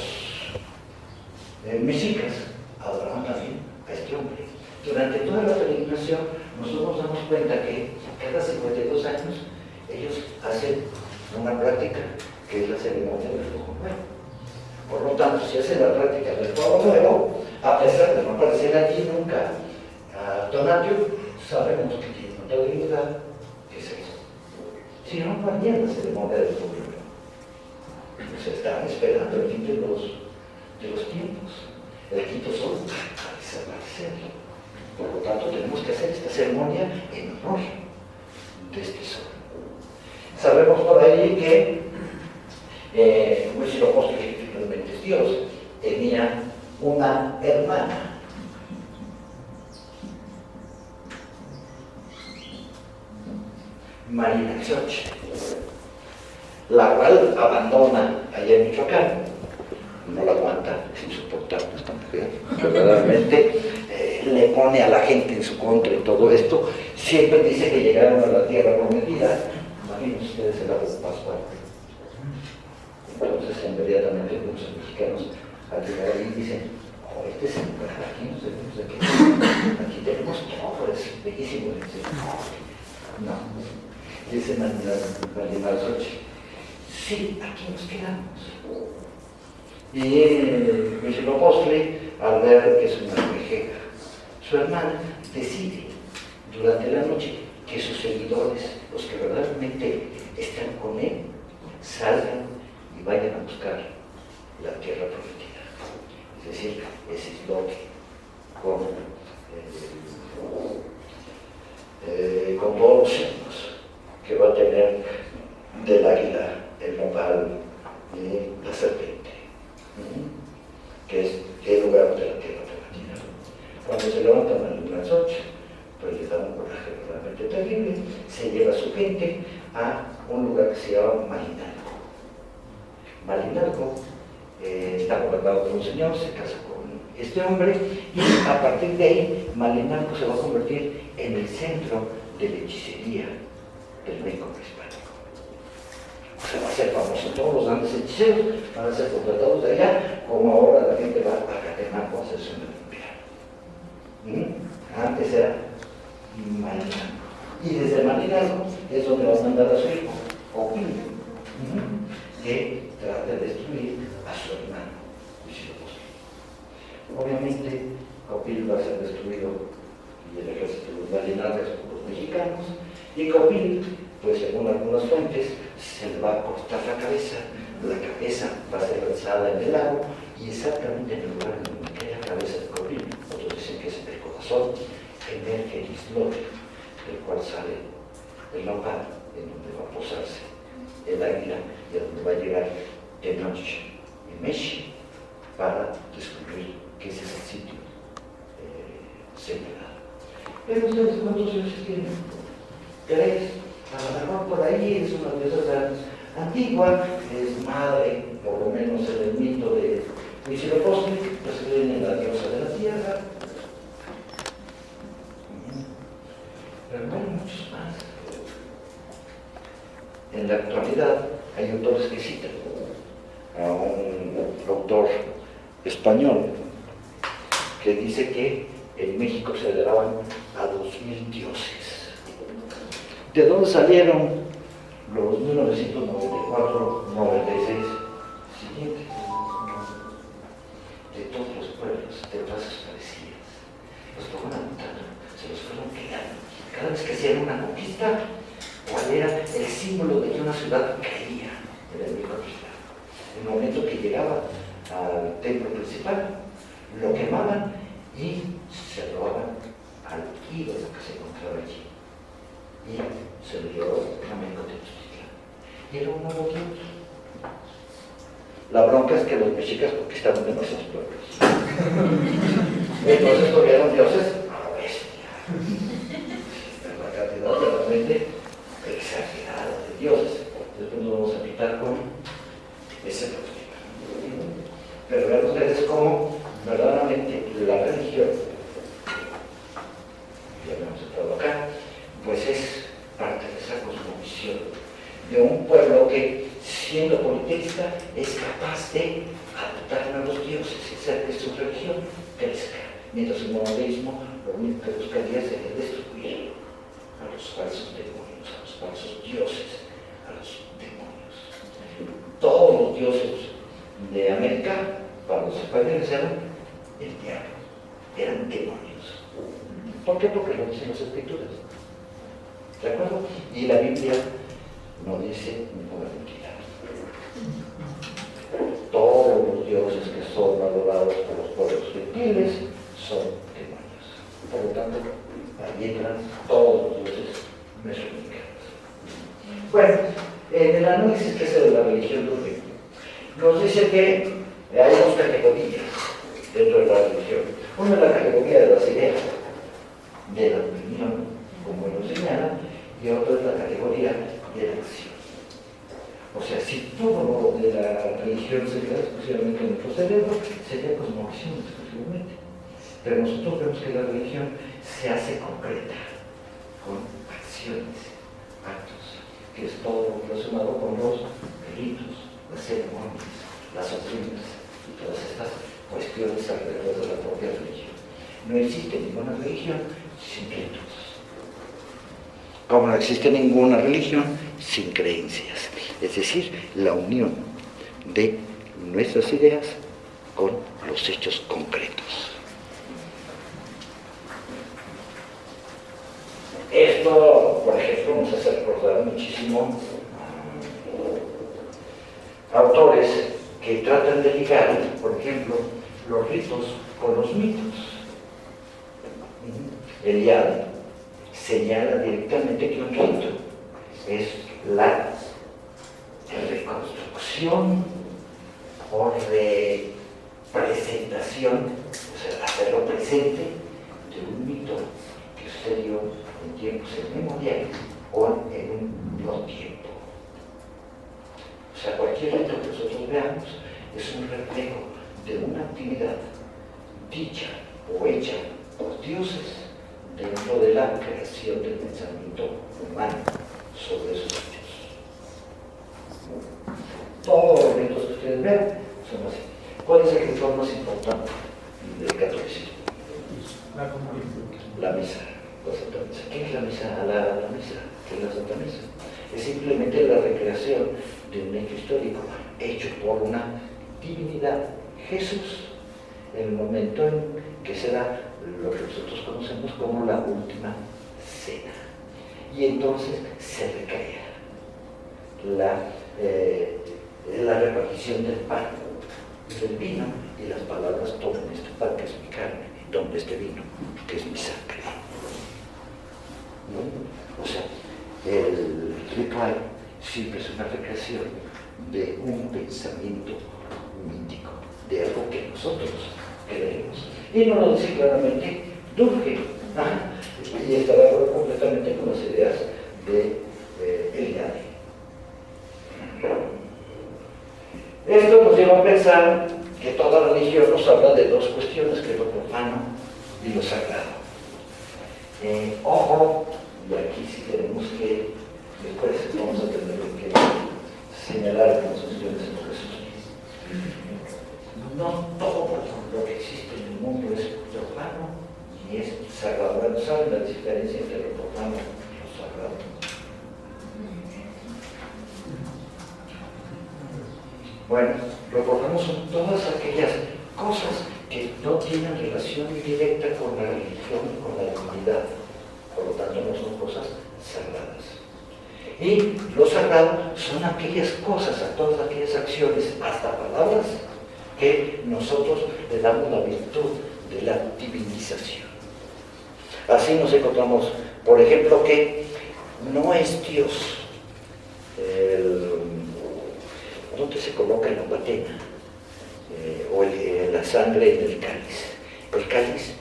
mexicas adoraban también a este hombre. Durante toda la peregrinación, nosotros nos damos cuenta que cada 52 años ellos hacen una práctica que es la ceremonia del fuego nuevo. Por lo tanto, si hacen la práctica del fuego nuevo, a pesar de no aparecer allí nunca a Tonatio, sabemos que tiene otra divinidad que es eso. Si no, no harían la ceremonia del fuego nuevo. Pues están esperando el fin de los tiempos. El quinto sol va a desaparecer. Por lo tanto, tenemos que hacer esta ceremonia en honor de este sol. Sabemos por ahí que Huitzilopochtli, que finalmente es Dios, tenía una hermana. Marinaxoche, la cual abandona allá en Michoacán. No la aguanta, es insoportable esta mujer. Verdaderamente le pone a la gente en su contra y todo esto. Siempre dice que llegaron a la tierra prometida. Imagínense ustedes el lago Pascual. Entonces, inmediatamente muchos mexicanos al llegar ahí dicen: oh, este es el lugar, aquí nos debemos de quedar. Aquí tenemos todo, es bellísimo. No. Dice Marinaxoche: sí, aquí nos quedamos. Y Huitzilopochtli, al ver que es una vejera, su hermana decide durante la noche que sus seguidores, los que verdaderamente están con él, salgan y vayan a buscar la tierra prometida. Es decir, ese islote con todos los signos que va a tener del águila, el nopal y la serpiente, que es el lugar de la tierra prometida. Cuando se levantan a las 8, pues le da un coraje realmente terrible, se lleva a su gente a un lugar que se llama Malinalco. Malinalco está gobernado por un señor, se casa con este hombre y a partir de ahí Malinalco se va a convertir en el centro de la hechicería del México prehispánico. Se va a hacer famoso, todos los grandes hechiceros van a ser contratados de allá, como ahora la gente va a Catemaco a hacerse una limpia. Antes era Malinalco. Y desde Malinalco es donde va a mandar a su hijo, Copilio, que trata de destruir a su hermano, Huitzilopochtli. Obviamente, Copilio va a ser destruido y el ejército de los malinalcas por los mexicanos, y Copilio, pues según algunas fuentes, se le va a cortar la cabeza va a ser lanzada en el lago, y exactamente en el lugar en donde cae la cabeza de Copilio, otros dicen que es el corazón, emerge el islote, del cual sale el nopal, en donde va a posarse el águila y a donde va a llegar Tenoch y Meshi para descubrir que ese es el sitio señalado. Pero ustedes, ¿cuántos años tienen? 3. A lo mejor por ahí es una diosa antigua, es madre, por lo menos en el mito de Huitzilopochtli, pues creen en la diosa de la tierra. Pero no hay muchos más. En la actualidad hay autores que citan a un autor español que dice que en México se adoraban a 2000 dioses. ¿De dónde salieron los 1994-96 siguientes? De todos los pueblos, de razas parecidas. Los fueron anotando, se los fueron quedando. Cada vez que hacían una conquista, ¿cuál era el símbolo de que una ciudad caía en el México cristiano? En el momento que llegaba al templo principal, lo quemaban y se robaban al ídolo que se encontraba allí. Y se lo llevó a México Tenochtitlán. Y era un nuevo Dios. La bronca es que los mexicas conquistaron demasiados pueblos. Entonces tuvieron dioses a la bestia. La cantidad realmente exagerada de dioses. Después nos vamos a quitar con ese problema. Pero vean ustedes cómo verdaderamente la religión, ya hemos estado acá, pues es parte de esa cosmovisión de un pueblo que, siendo politeísta, es capaz de adoptar a los dioses y hacer que su religión crezca, mientras el monoteísmo lo único que buscaría sería destruir a los falsos demonios, a los falsos dioses, a los demonios. Todos los dioses de América, para los españoles, eran el diablo, eran demonios. ¿Por qué? Porque lo dicen las escrituras. ¿De acuerdo? Y la Biblia no dice ninguna mentira. Todos los dioses que son adorados por los pueblos gentiles son demonios. Por lo tanto, ahí entran todos los dioses mesoamericanos. Bueno, en el análisis que hace de la religión dogmática, nos dice que hay dos categorías dentro de la religión. Una es la categoría de las ideas, de la opinión, como nos señala, y otra es la categoría de la acción. O sea, si todo lo de la religión se queda exclusivamente en nuestro cerebro, sería cosmovisión exclusivamente. Pero nosotros vemos que la religión se hace concreta, con acciones, actos, que es todo relacionado con los ritos, las ceremonias, las doctrinas y todas estas cuestiones alrededor de la propia religión. No existe ninguna religión sin ritos. Como no existe ninguna religión sin creencias. Es decir, la unión de nuestras ideas con los hechos concretos. Esto, por ejemplo, nos hace recordar muchísimo autores que tratan de ligar, por ejemplo, los ritos con los mitos. Eliade señala directamente que un rito es la reconstrucción o representación, o sea, hacerlo presente de un mito que sucedió en tiempos inmemoriales o en un no tiempo. O sea, cualquier rito que nosotros veamos es un reflejo de una actividad dicha o hecha por dioses dentro de la creación del pensamiento humano sobre esos hechos. Todos los ritos que ustedes ven son así. ¿Cuál es el ritual más importante del catolicismo? La comunión. La misa, la Santa Misa. ¿Qué es la misa? La misa, ¿qué es la Santa Misa? Es simplemente la recreación de un hecho histórico hecho por una divinidad, Jesús, en el momento en que se da lo que nosotros conocemos como la última cena. Y entonces se recrea la repartición del pan y del vino, y las palabras: tomen este pan que es mi carne, tomen este vino que es mi sangre. ¿No? O sea, el ritual siempre es una recreación de un pensamiento mítico, de algo que nosotros creemos. Y no lo dice claramente Durkheim, y está de acuerdo completamente con las ideas de Eliade. Esto nos lleva a pensar que toda religión nos habla de dos cuestiones, que es lo profano y lo sagrado. Ojo, y aquí sí tenemos que, después vamos a tener que señalar algunas cuestiones en Jesús. No todo lo que existe en el mundo es profano y es sagrado. Bueno, ¿saben la diferencia entre lo profano y lo sagrado? Bueno, lo profano son todas aquellas cosas que no tienen relación directa con la religión y con la divinidad. Por lo tanto, no son cosas sagradas. Y lo sagrado son aquellas cosas, a todas aquellas acciones, hasta palabras, que nosotros le damos la virtud de la divinización. Así nos encontramos, por ejemplo, que no es Dios donde se coloca la patena o la sangre en el cáliz. El cáliz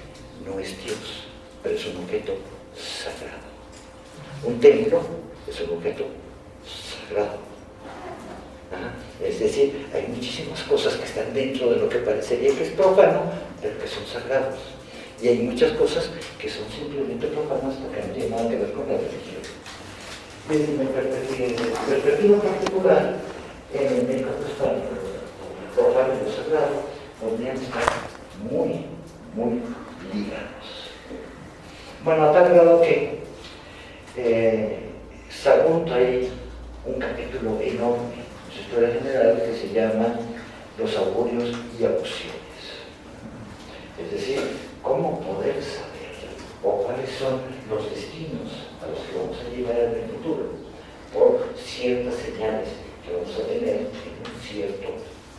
no es Dios, pero es un objeto sagrado. Un templo es un objeto sagrado. Es decir, hay muchísimas cosas que están dentro de lo que parecería que es profano, pero que son sagrados. Y hay muchas cosas que son simplemente profanas porque no tienen nada que ver con la religión. Desde mi perspectiva particular, en el medio apostólico, el profano y lo sagrado podrían estar muy, muy ligados. Bueno, a tal grado que Sagún trae un capítulo enorme en su historia general que se llama Los augurios y alusiones. Es decir, cómo poder saber o cuáles son los destinos a los que vamos a llegar en el futuro por ciertas señales que vamos a tener en un cierto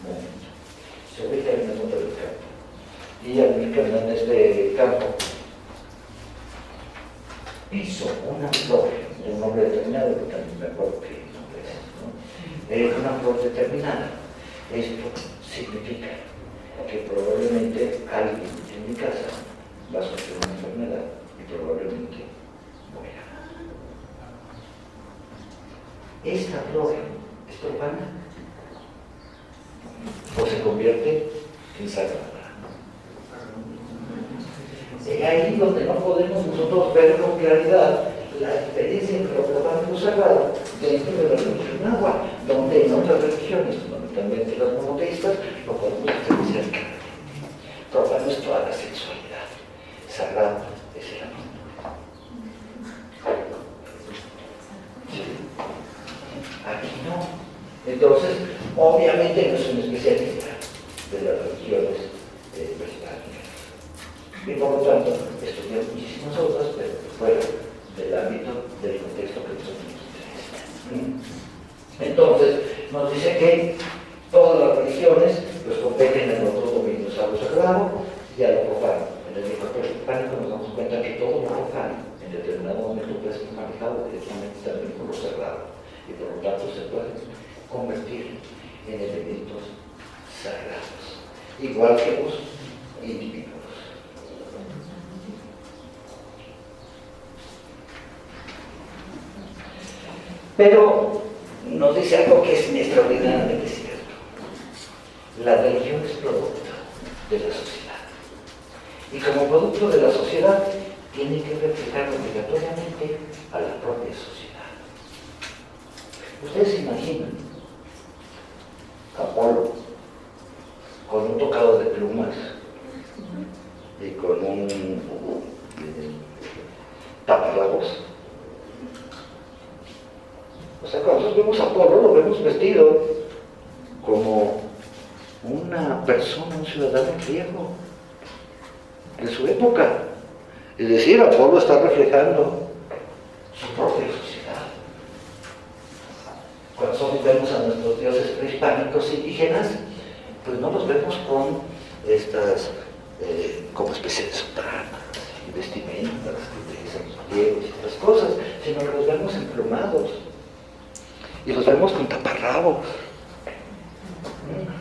momento. Se ubica en el mundo del campo. Y al ir caminando en este campo, hizo una flor de un nombre determinado, que también me acuerdo qué nombre es, ¿no? Una flor determinada. Esto significa que probablemente alguien en mi casa va a sufrir una enfermedad y probablemente muera. Esta flor es profana o se convierte en sagrada. Es ahí donde no podemos nosotros ver con claridad la diferencia entre lo profano y lo sagrado dentro de la religión náhuatl, donde en otras religiones, fundamentalmente las monoteístas, lo podemos diferenciar claramente. Profano es toda la sexualidad, sagrado es el amor. ¿Sí? Aquí no. Entonces, obviamente no es un especialista de las religiones prehispánicas. Y por lo tanto, estudié muchísimas otras, pero fuera del ámbito del contexto que nosotros nos interesa. Entonces, nos dice que todas las religiones pues competen en otros dominios, a lo sagrado y a lo profano. En el lenguaje prehispánico nos damos cuenta que todo lo profano en determinado momento puede ser manejado directamente también por lo sagrado y por lo tanto se puede convertir en elementos sagrados, igual que los individuos. Pero nos dice algo que es extraordinariamente cierto. La religión es producto de la sociedad. Y como producto de la sociedad, tiene que reflejar obligatoriamente a la propia sociedad. Ustedes se imaginan a Apolo con un tocado de plumas y con un taparrabos. O sea, cuando nosotros vemos a Apolo, lo vemos vestido como una persona, un ciudadano griego de su época. Es decir, Apolo está reflejando su propia sociedad. Cuando nosotros vemos a nuestros dioses prehispánicos indígenas, pues no los vemos con estas, como especie de sotanas y vestimentas que utilizan los griegos y otras cosas, sino que los vemos emplumados. Y los vemos con taparrabos.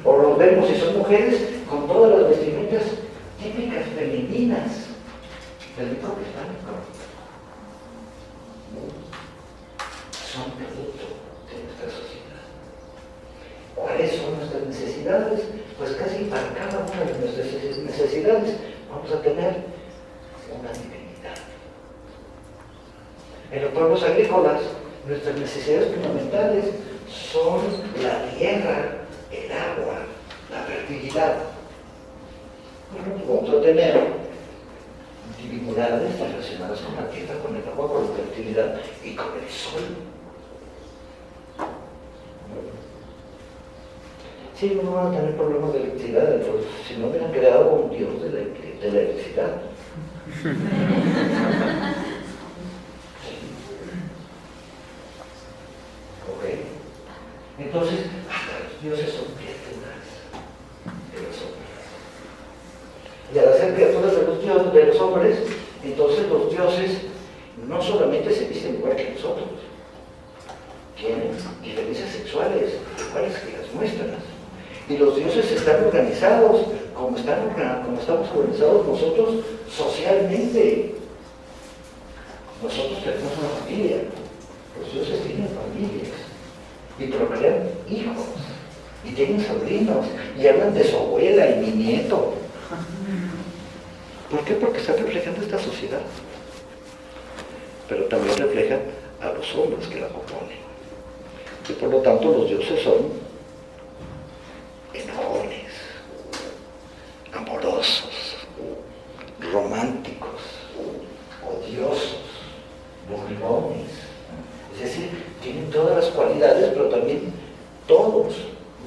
O los vemos, si son mujeres, con todas las vestimentas típicas femeninas del mito prehispánico. Son producto de nuestra sociedad. ¿Cuáles son nuestras necesidades? Pues casi para cada una de nuestras necesidades vamos a tener una divinidad. En los pueblos agrícolas, nuestras necesidades fundamentales son la tierra, el agua, la fertilidad. Vamos a tener divinidades relacionadas con la tierra, con el agua, con la fertilidad y con el sol. Sí, no van a tener problemas de electricidad, entonces, si no hubieran creado un dios de la electricidad. Entonces, hasta los dioses son criaturas de los hombres. Y al ser criaturas de los hombres, entonces los dioses no solamente se visten igual que nosotros, tienen diferencias sexuales, iguales que las nuestras. Y los dioses están organizados como estamos organizados nosotros socialmente. Nosotros tenemos una familia, los dioses tienen familias. Y procrean hijos, y tienen sobrinos, y hablan de su abuela y mi nieto. ¿Por qué? Porque están reflejando esta sociedad. Pero también reflejan a los hombres que la componen. Y por lo tanto los dioses son enojones, amorosos, románticos, odiosos. burlones. Es decir, tienen todas las cualidades, pero también todos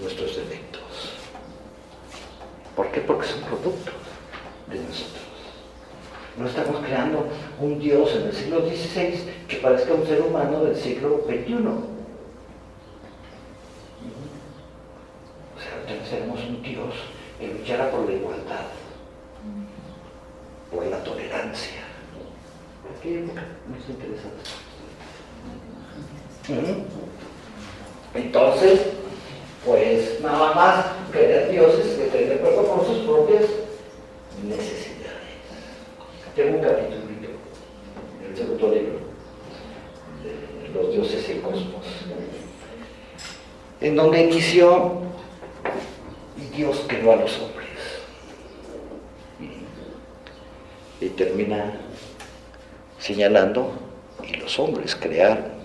nuestros defectos. ¿Por qué? Porque son productos de nosotros. No estamos creando un Dios en el siglo XVI que parezca un ser humano del siglo XXI. O sea, tenemos un Dios que luchara por la igualdad, por la tolerancia. Aquí hay muy interesante. Entonces, pues nada más querer dioses que estén de acuerdo con sus propias necesidades. Tengo un capítulo en el segundo libro de Los dioses y el cosmos, en donde inició y Dios creó a los hombres y termina señalando y los hombres crearon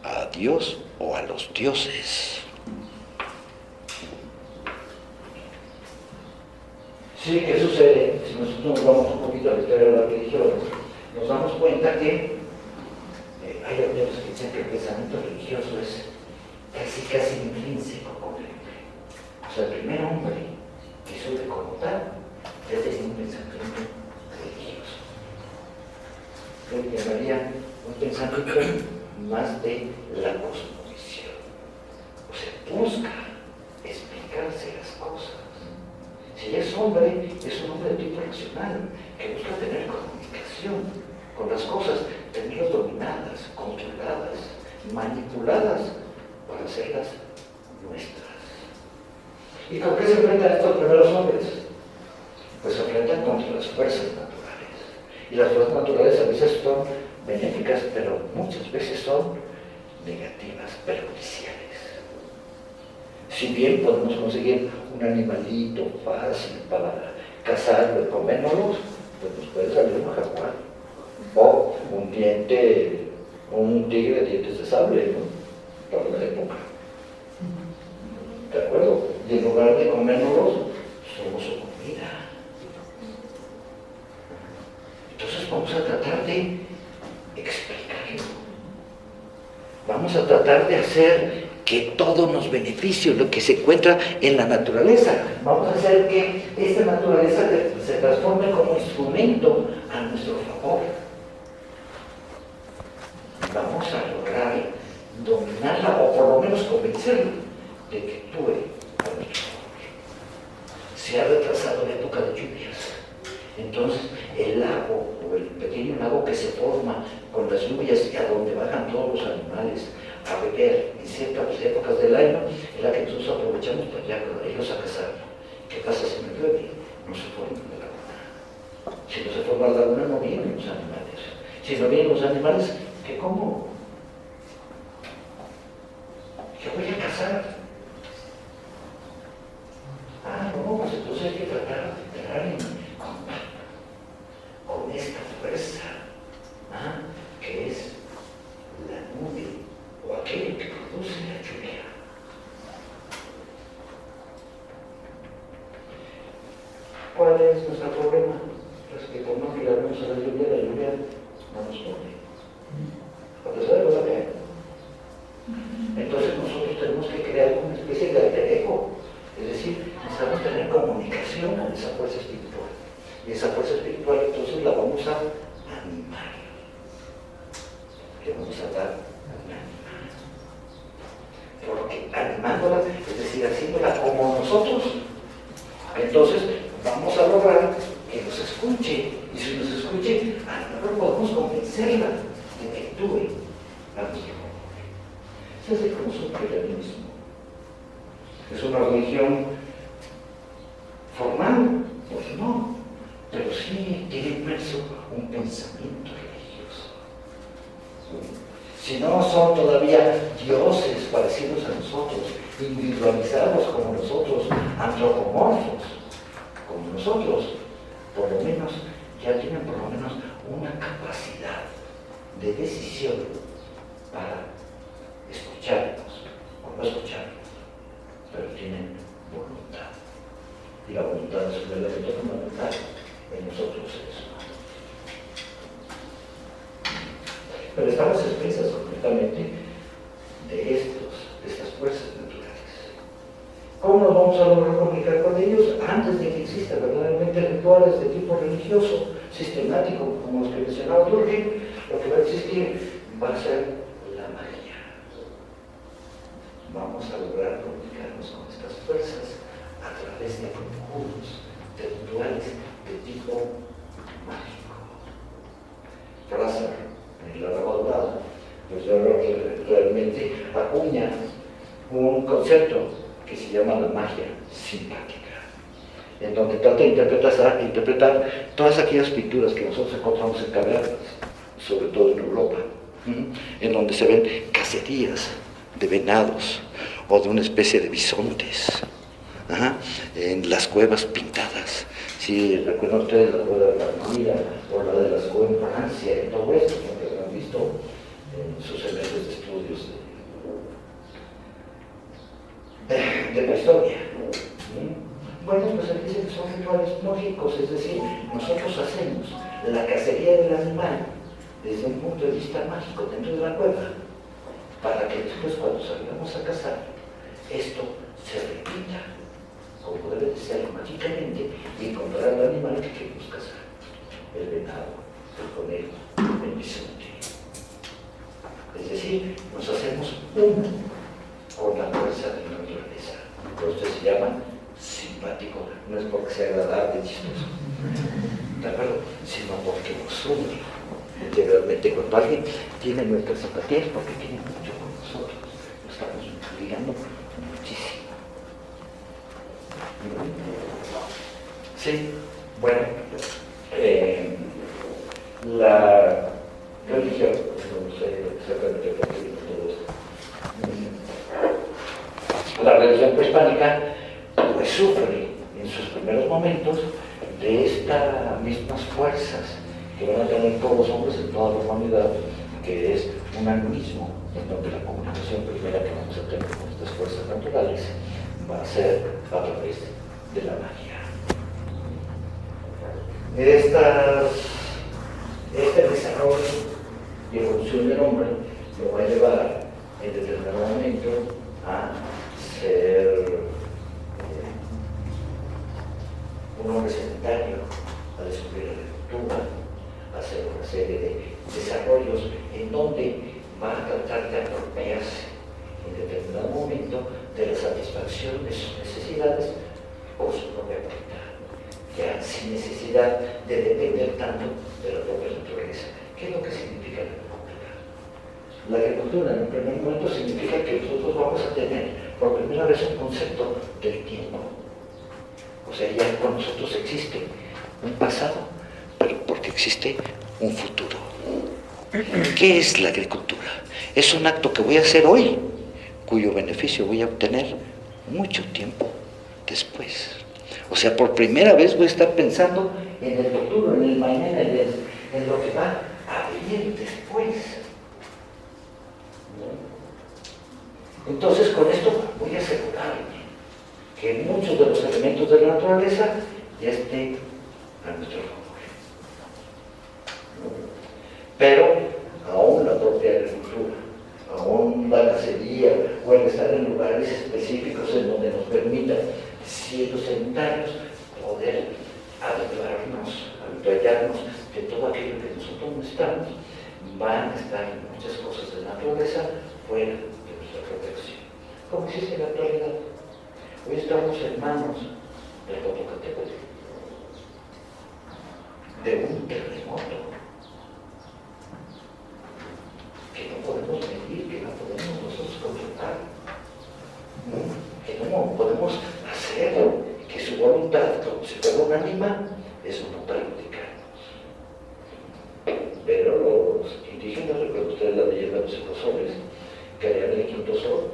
a Dios o a los dioses. Sí, ¿qué sucede? Si nosotros nos vamos un poquito a la historia de la religión, nos damos cuenta que hay autores que dicen que el pensamiento religioso es casi intrínseco con el hombre. O sea, el primer hombre que sube como tal ya tenía un pensamiento religioso. Yo le llamaría un pensamiento más de la cosmovisión. O sea, busca explicarse las cosas. Si es hombre, es un hombre de tipo racional, que busca tener comunicación con las cosas, tenerlas dominadas, controladas, manipuladas para hacerlas nuestras. ¿Y con qué se enfrentan estos primeros hombres? Pues se enfrentan contra las fuerzas naturales. Y las fuerzas naturales a veces son benéficas, pero muchas veces son negativas, perjudiciales. Si bien podemos conseguir un animalito fácil para cazarlo y comérnoslo, pues nos puede salir un jaguar o un tigre de dientes de sable, ¿no? Para la época. ¿De acuerdo? Y en lugar de comérnoslos, somos su comida. Entonces vamos a tratar de explicarlo. Vamos a tratar de hacer que todo nos beneficie, lo que se encuentra en la naturaleza. Vamos a hacer que esta naturaleza se transforme como instrumento a nuestro favor. Vamos a lograr dominarla o por lo menos convencerla de que actúe a nuestro favor. Se ha retrasado la época de lluvias. Entonces, el lago o el pequeño lago que se forma con las lluvias y a donde bajan todos los animales a beber en ciertas épocas del año, es la que nosotros aprovechamos para irlos a cazar. ¿Qué pasa si no llueve? No se forma la laguna. Si no se forma la laguna, no vienen los animales. Si no vienen los animales, ¿qué como? ¿Qué voy a cazar? Ah, no, pues entonces hay que tratar de entrar en contacto con esta fuerza, que es la nube o aquello que produce la lluvia. ¿Cuál es nuestro problema? Pues que como que la luz a la lluvia no nos pone. A pesar de lo que hay. Entonces nosotros tenemos que crear una especie de alter ego. Es decir, necesitamos tener comunicación con esa fuerza espiritual. Y esa fuerza espiritual entonces la vamos a animar. Le vamos a dar una animada. Porque animándola, es decir, haciéndola como nosotros, entonces vamos a lograr que nos escuche. Y si nos escuche, a lo mejor podemos convencerla de que actúe a nuestro favor. Es así como es un cristianismo. ¿Es una religión formal? Pues no, pero sí tiene inmerso un pensamiento religioso. Si no son todavía dioses parecidos a nosotros, individualizados como nosotros, antropomorfos como nosotros, por lo menos ya tienen por lo menos una capacidad de decisión para escucharnos o no escucharnos, pero tienen voluntad. Y la voluntad es un elemento fundamental en nosotros los seres humanos. pero estamos expensas completamente de estas fuerzas naturales. ¿Cómo nos vamos a lograr comunicar con ellos? Antes de que existan verdaderamente rituales de tipo religioso, sistemático, como los que mencionaba Durkheim, lo que va a existir va a ser la magia. Vamos a lograr comunicarnos con estas fuerzas a través de conjuros, de rituales de tipo mágico. Fraser, en La Dama Dorada, pues realmente acuña un concepto que se llama la magia simpática, en donde trata de interpretar todas aquellas pinturas que nosotros encontramos en cavernas, sobre todo en Europa, en donde se ven cacerías de venados o de una especie de bisontes, en las cuevas pintadas. Si recuerdan ustedes la cueva de la Armida o la de las cuevas en Francia, en todo esto, que lo han visto en sus semestres de estudios de la historia. Bueno, pues él dice que son rituales mágicos, es decir, nosotros hacemos la cacería del animal desde un punto de vista mágico dentro de la cueva, para que después, cuando salgamos a cazar, esto se repita como debe de ser mágicamente y encontrar el animal que queremos cazar: el venado, el conejo, el bisonte. Es decir, nos hacemos uno con la fuerza de la naturaleza. Por esto se llama simpático, no es porque sea agradable, chistoso, ¿de acuerdo? Sino porque nos une integralmente. Cuando alguien tiene nuestra simpatía es porque quiere mucho con nosotros, lo estamos ligando muchísimo. Sí, bueno, la religión, no sé exactamente por qué digo todo esto. La religión prehispánica pues sufre en sus primeros momentos de estas mismas fuerzas que van a tener todos los hombres en toda la humanidad, que es un anuismo, en donde la comunicación primera que vamos a tener con estas fuerzas naturales va a ser a través de la magia. Este desarrollo y evolución del hombre lo va a llevar en determinado momento a ser un hombre sedentario, a descubrir la lectura, a hacer una serie de desarrollos en donde va a tratar de apropiarse en determinado momento de la satisfacción de sus necesidades por su propia voluntad, ya sin necesidad de depender tanto de la propia naturaleza. ¿Qué es lo que significa la agricultura? La agricultura en el primer momento significa que nosotros vamos a tener por primera vez un concepto del tiempo. O sea, ya con nosotros existe un pasado, pero porque existe un futuro. ¿Qué es la agricultura? Es un acto que voy a hacer hoy, cuyo beneficio voy a obtener mucho tiempo después. O sea, por primera vez voy a estar pensando en el futuro, en el mañana, en lo que va a venir después. Entonces, con esto voy a asegurarme que muchos de los elementos de la naturaleza ya estén a nuestro favor. Pero aún la propia agricultura, aún la cacería o el estar en lugares específicos en donde nos permita, siendo sedentarios, poder habituallarnos de todo aquello que nosotros necesitamos, van a estar muchas cosas de naturaleza fuera de nuestra protección. Como existe en la actualidad. Hoy estamos en manos del Popocatépetl, de un terremoto que no podemos medir, que no podemos nosotros controlar, que no podemos hacer que su voluntad, como si fuera un animal, eso no perjudicarnos. Pero los indígenas, recuerden ustedes la leyenda de los 5 soles, crean el quinto sol.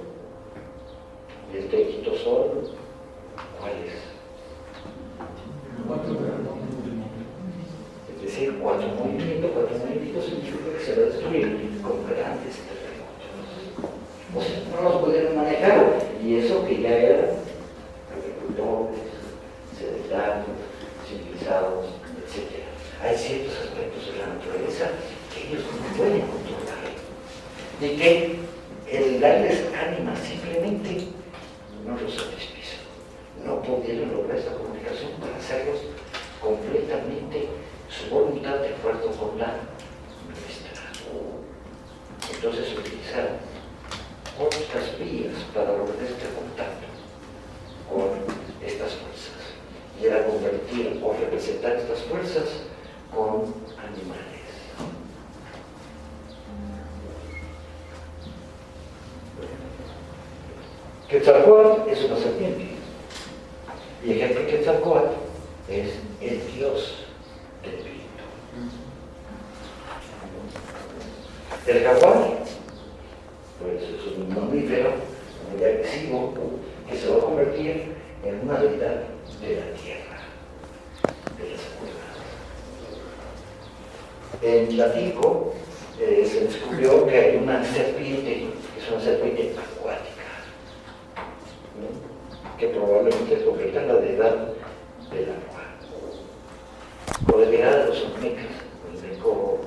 Y este quinto sol, ¿cuál es? Es decir, cuatro movimientos significa que se va a destruir con grandes terremotos. O sea, no los pudieron manejar, y eso que ya eran agricultores, sedentarios, civilizados, etc. Hay ciertos aspectos de la naturaleza que ellos no pueden controlar. de que el darles ánimas simplemente no los satisfizo. No pudieron lograr esta comunicación para hacerlos completamente su voluntad de acuerdo con la nuestra. Entonces utilizaron otras vías para lograr este contacto con estas fuerzas, y era convertir o representar estas fuerzas con animales. Quetzalcóatl es una serpiente, y ejemplo Quetzalcóatl es el dios del espíritu. El jaguar, pues es un mamífero muy agresivo que se va a convertir en una deidad de la tierra, de las cuerdas. En Tlatelolco se descubrió que hay una serpiente, que es una serpiente acuática, ¿no?, que probablemente se convierta en la deidad del agua. Con la llegada de los olmecas, el eco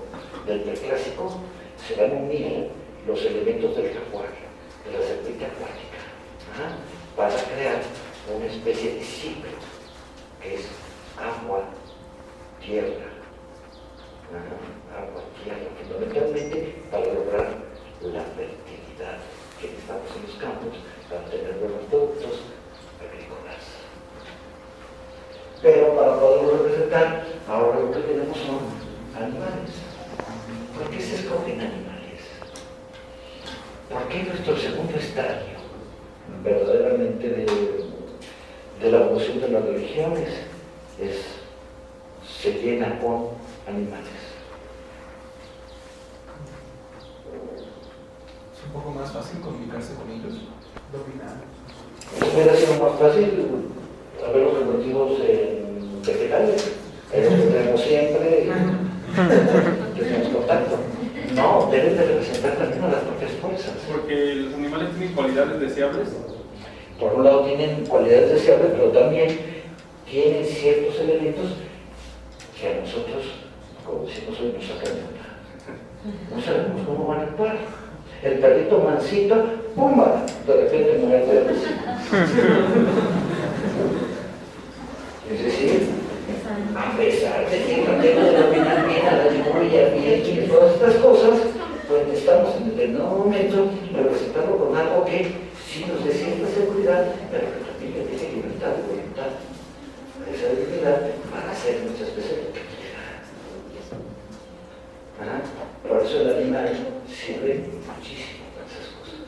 del preclásico, se van a unir los elementos del jaguar, de la serpiente acuática, para crear una especie de ciclo que es agua, tierra, agua, tierra, fundamentalmente para lograr la fertilidad que necesitamos en los campos para tener buenos productos agrícolas. Pero para poderlo representar, ahora lo que tenemos son animales. ¿Por qué se escogen animales? Porque nuestro segundo estadio verdaderamente de la evolución de las religiones se llena con animales. Es un poco más fácil comunicarse con ellos, dominar. Hubiera sido más fácil haberlos convertidos en vegetales, en los que tenemos siempre, que tenemos contacto. No, deben de representar también a las propias fuerzas. Porque los animales tienen cualidades deseables. Por un lado tienen cualidades deseables, pero también tienen ciertos elementos que a nosotros, como decimos hoy, nos sacan de onda. No sabemos cómo van a actuar. El perrito mansito, ¡pumba!, de repente muerde de risa. Es decir, a pesar de que tratemos de dominar bien a la memoria, bien y todas estas cosas, pues estamos en determinado momento representarlo con algo que sí nos dé cierta seguridad, pero que también le tiene libertad de voluntad, esa libertad para hacer muchas veces lo que quiera. Por eso el animal sirve muchísimo para esas cosas.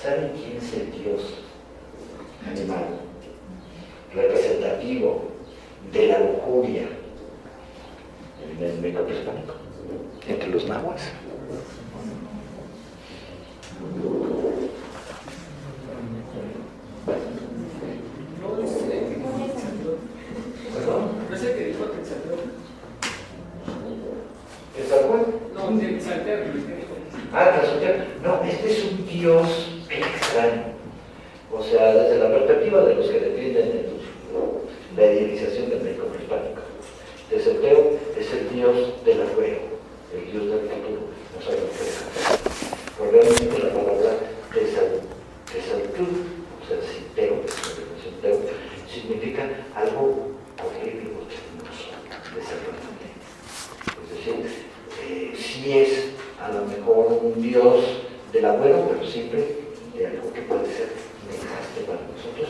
¿Saben quién es el dios animal representativo de la lujuria en el México prehispánico? Entre los nahuas. ¿Perdón? ¿No es el que dijo Quetzalcóatl? ¿Quetzalcóatl? No, Quetzalcóatl. Quetzalcóatl. No, este es un dios extraño. O sea, desde la perspectiva de los que defienden la idealización del México prehispánico. Quetzalcóatl es el dios del agüero, el dios del futuro. No sabe lo que es. Pero realmente la palabra Quetzalcóatl, o sea, citeo, significa algo horrible o tenebroso, desagradable. Es decir, sí es a lo mejor un dios del agüero, pero siempre de algo que puede ser nefasto para nosotros.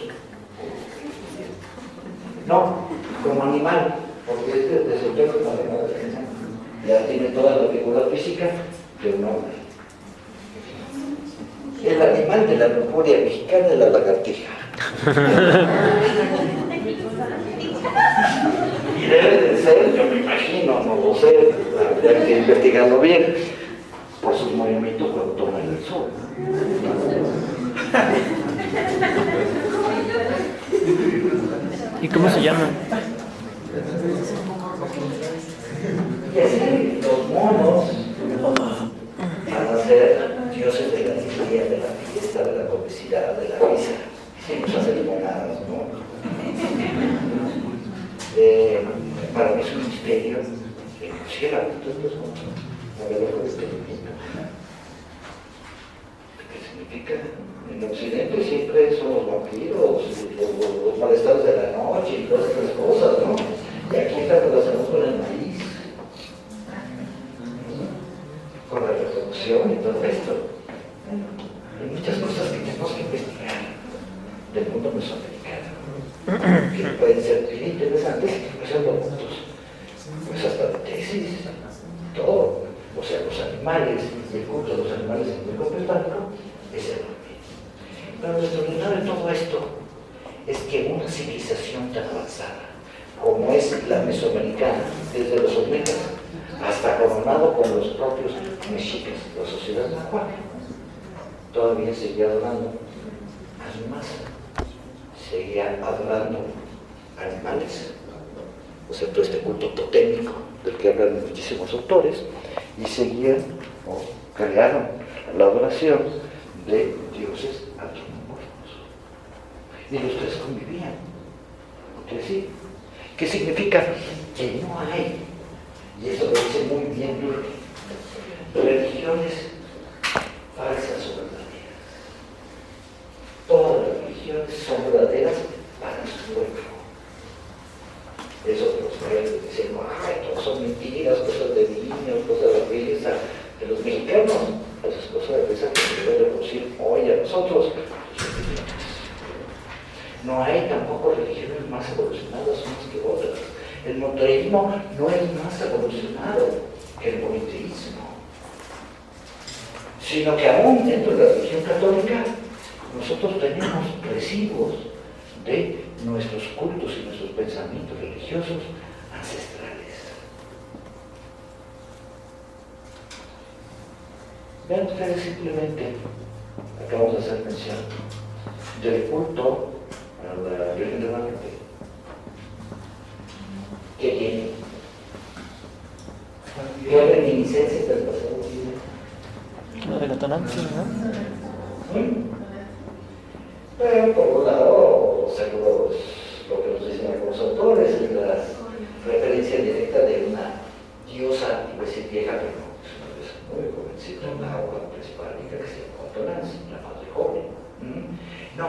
No, como animal, porque este desempeño ya tiene toda la figura física de un hombre. El animal de la lujuria mexicana es la lagartija. Y debe de ser, yo me imagino, no lo sé, habría que investigarlo bien, por sus movimientos cuando toman el sol. ¿Y cómo se llama? Y así los monos van a ser dioses de la alegría, de la fiesta, de la complicidad, de la risa. Nos hacen limonadas, ¿no? Para mí es un misterio que quisiera, entonces, a ver lo que significa. En Occidente siempre son los vampiros, los malestares de la noche y todas esas cosas, ¿no? Y aquí la relacionamos con el maíz, con la reproducción y todo esto. Hay muchas cosas que tenemos que investigar del mundo mesoamericano, que pueden ser bien interesantes, que son puntos, pues hasta de tesis, todo. O sea, los animales y el culto de los animales en el grupo prehispánico es el vampiro. Pero lo extraordinario de todo esto es que una civilización tan avanzada como es la mesoamericana, desde los olmecas hasta coronado con los propios mexicas, la sociedad náhuatl, todavía seguía adorando animales, seguía adorando animales, o sea, todo este culto totémico del que hablan muchísimos autores, y seguían o crearon la adoración de dioses antropomórficos. Y los tres convivían. ¿Qué sí? ¿Qué significa? Que no hay, y eso lo dice muy bien Durkheim, religiones falsas o verdaderas. Todas las religiones son verdaderas para su pueblo. Eso que los mayas dicen, ay, todos son mentiras, cosas de niños, cosas de belleza. De los mexicanos, pues es cosa de belleza que se debe producir hoy a nosotros. No hay tampoco religiones más evolucionadas unas que otras. El monoteísmo no es más evolucionado que el politeísmo, sino que aún dentro de la religión católica nosotros tenemos residuos de nuestros cultos y nuestros pensamientos religiosos ancestrales. Vean ustedes simplemente, acabamos de hacer mención del culto a la Virgen de Guadalupe. ¿Qué tiene? ¿Qué reminiscencias del pasado tiene? Lo de la tonancia, ¿no? Pero por un lado, seguro lo que nos dicen algunos autores es la referencia directa de una diosa, iba a decir vieja, pero no, es una diosa muy jovencita, una agua prehispánica que se llama Tonanzi, la madre joven. No,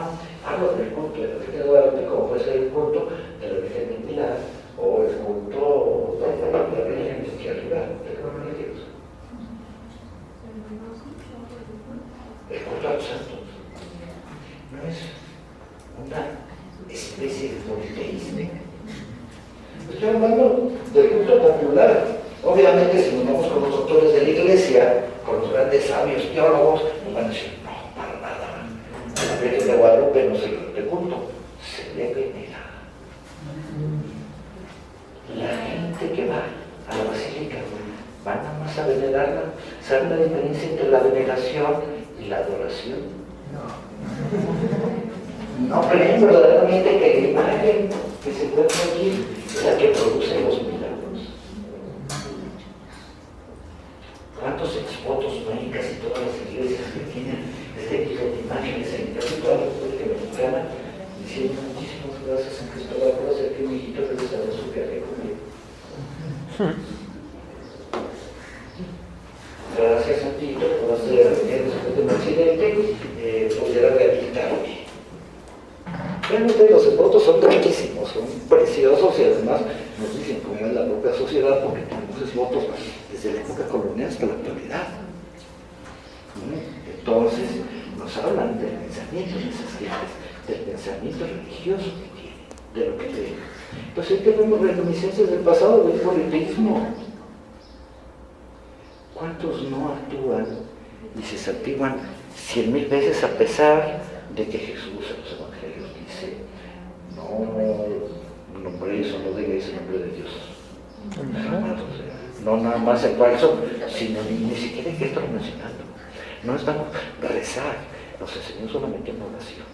hablo del culto de la Virgen de Guadalupe, como puede ser el culto de la Virgen del Pilar o el culto de la Virgen de Tierra, de los Dios. El culto a los santos no es una especie de politeísmo. Estoy hablando del culto popular. Obviamente, si nos vamos con los autores de la Iglesia, con los grandes sabios teólogos, nos van a decir, no, para nada. A la Virgen de Guadalupe no se le culto, se le venera. La gente que va a la basílica va nada más a venerarla. ¿Saben la diferencia entre la veneración y la adoración? No creen verdaderamente que la imagen que se encuentra aquí es la que produce los milagros. ¿Cuántos exvotos no hay en casi todas las iglesias que tienen este tipo de imágenes en casi toda la República Mexicana? Diciendo muchísimas gracias a Cristóbal por hacer que mi hijito regresara a su viaje conmigo. Gracias a ti por hacer que después de un accidente pudiera rehabilitarme. Realmente los exvotos son bellísimos, son preciosos y además nos dicen cómo es la propia sociedad, porque tenemos exvotos desde la época colonial hasta la actualidad. Entonces nos hablan del pensamiento de esas gentes, del pensamiento religioso que tienen, de lo que creen. Entonces ahí tenemos reminiscencias del pasado del politeísmo. ¿Cuántos no actúan y se desactivan 100,000 veces a pesar de que Jesús en los evangelios dice, no nombréis o no digáis el nombre de Dios? No nada más en falso, sino ni siquiera hay que estar mencionando. No estamos rezar, nos enseñó solamente en oración.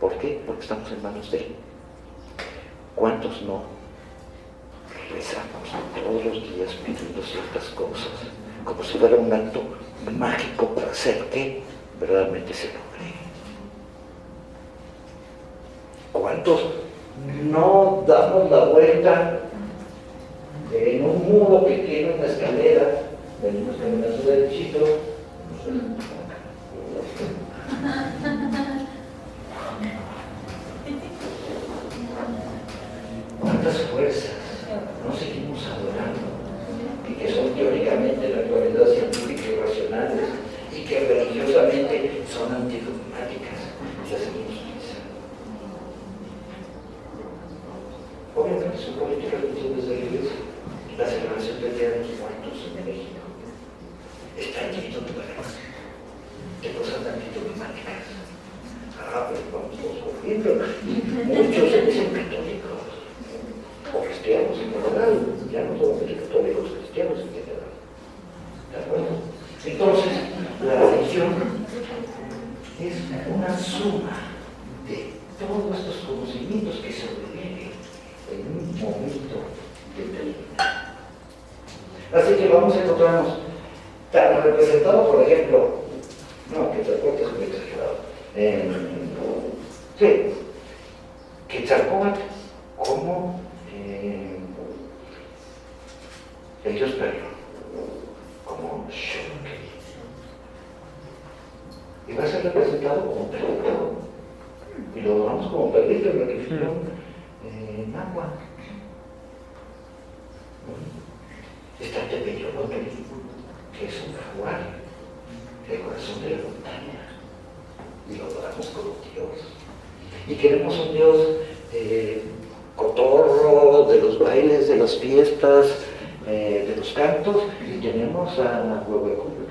¿Por qué? Porque estamos en manos de Él. ¿Cuántos no rezamos todos los días pidiendo ciertas cosas, como si fuera un acto mágico para hacer que verdaderamente se logre? ¿Cuántos no damos la vuelta en un muro que tiene una escalera, venimos caminando derechito, Entonces, la religión es una suma de todos estos conocimientos que se obtienen en un momento determinado. Así que vamos a encontrarnos tan representado, por ejemplo, no, Quetzalcóatl es muy exagerado, sí, Quetzalcóatl como el dios perro, como Xolotl, y va a ser representado como perrito, y lo adoramos como perrito en la religión náhuatl. Está Tepeyolotl, que es un jaguar, el corazón de la montaña, y lo adoramos como Dios. Y queremos un Dios cotorro, de los bailes, de las fiestas, de los cantos, y tenemos a Huehuecoyotl,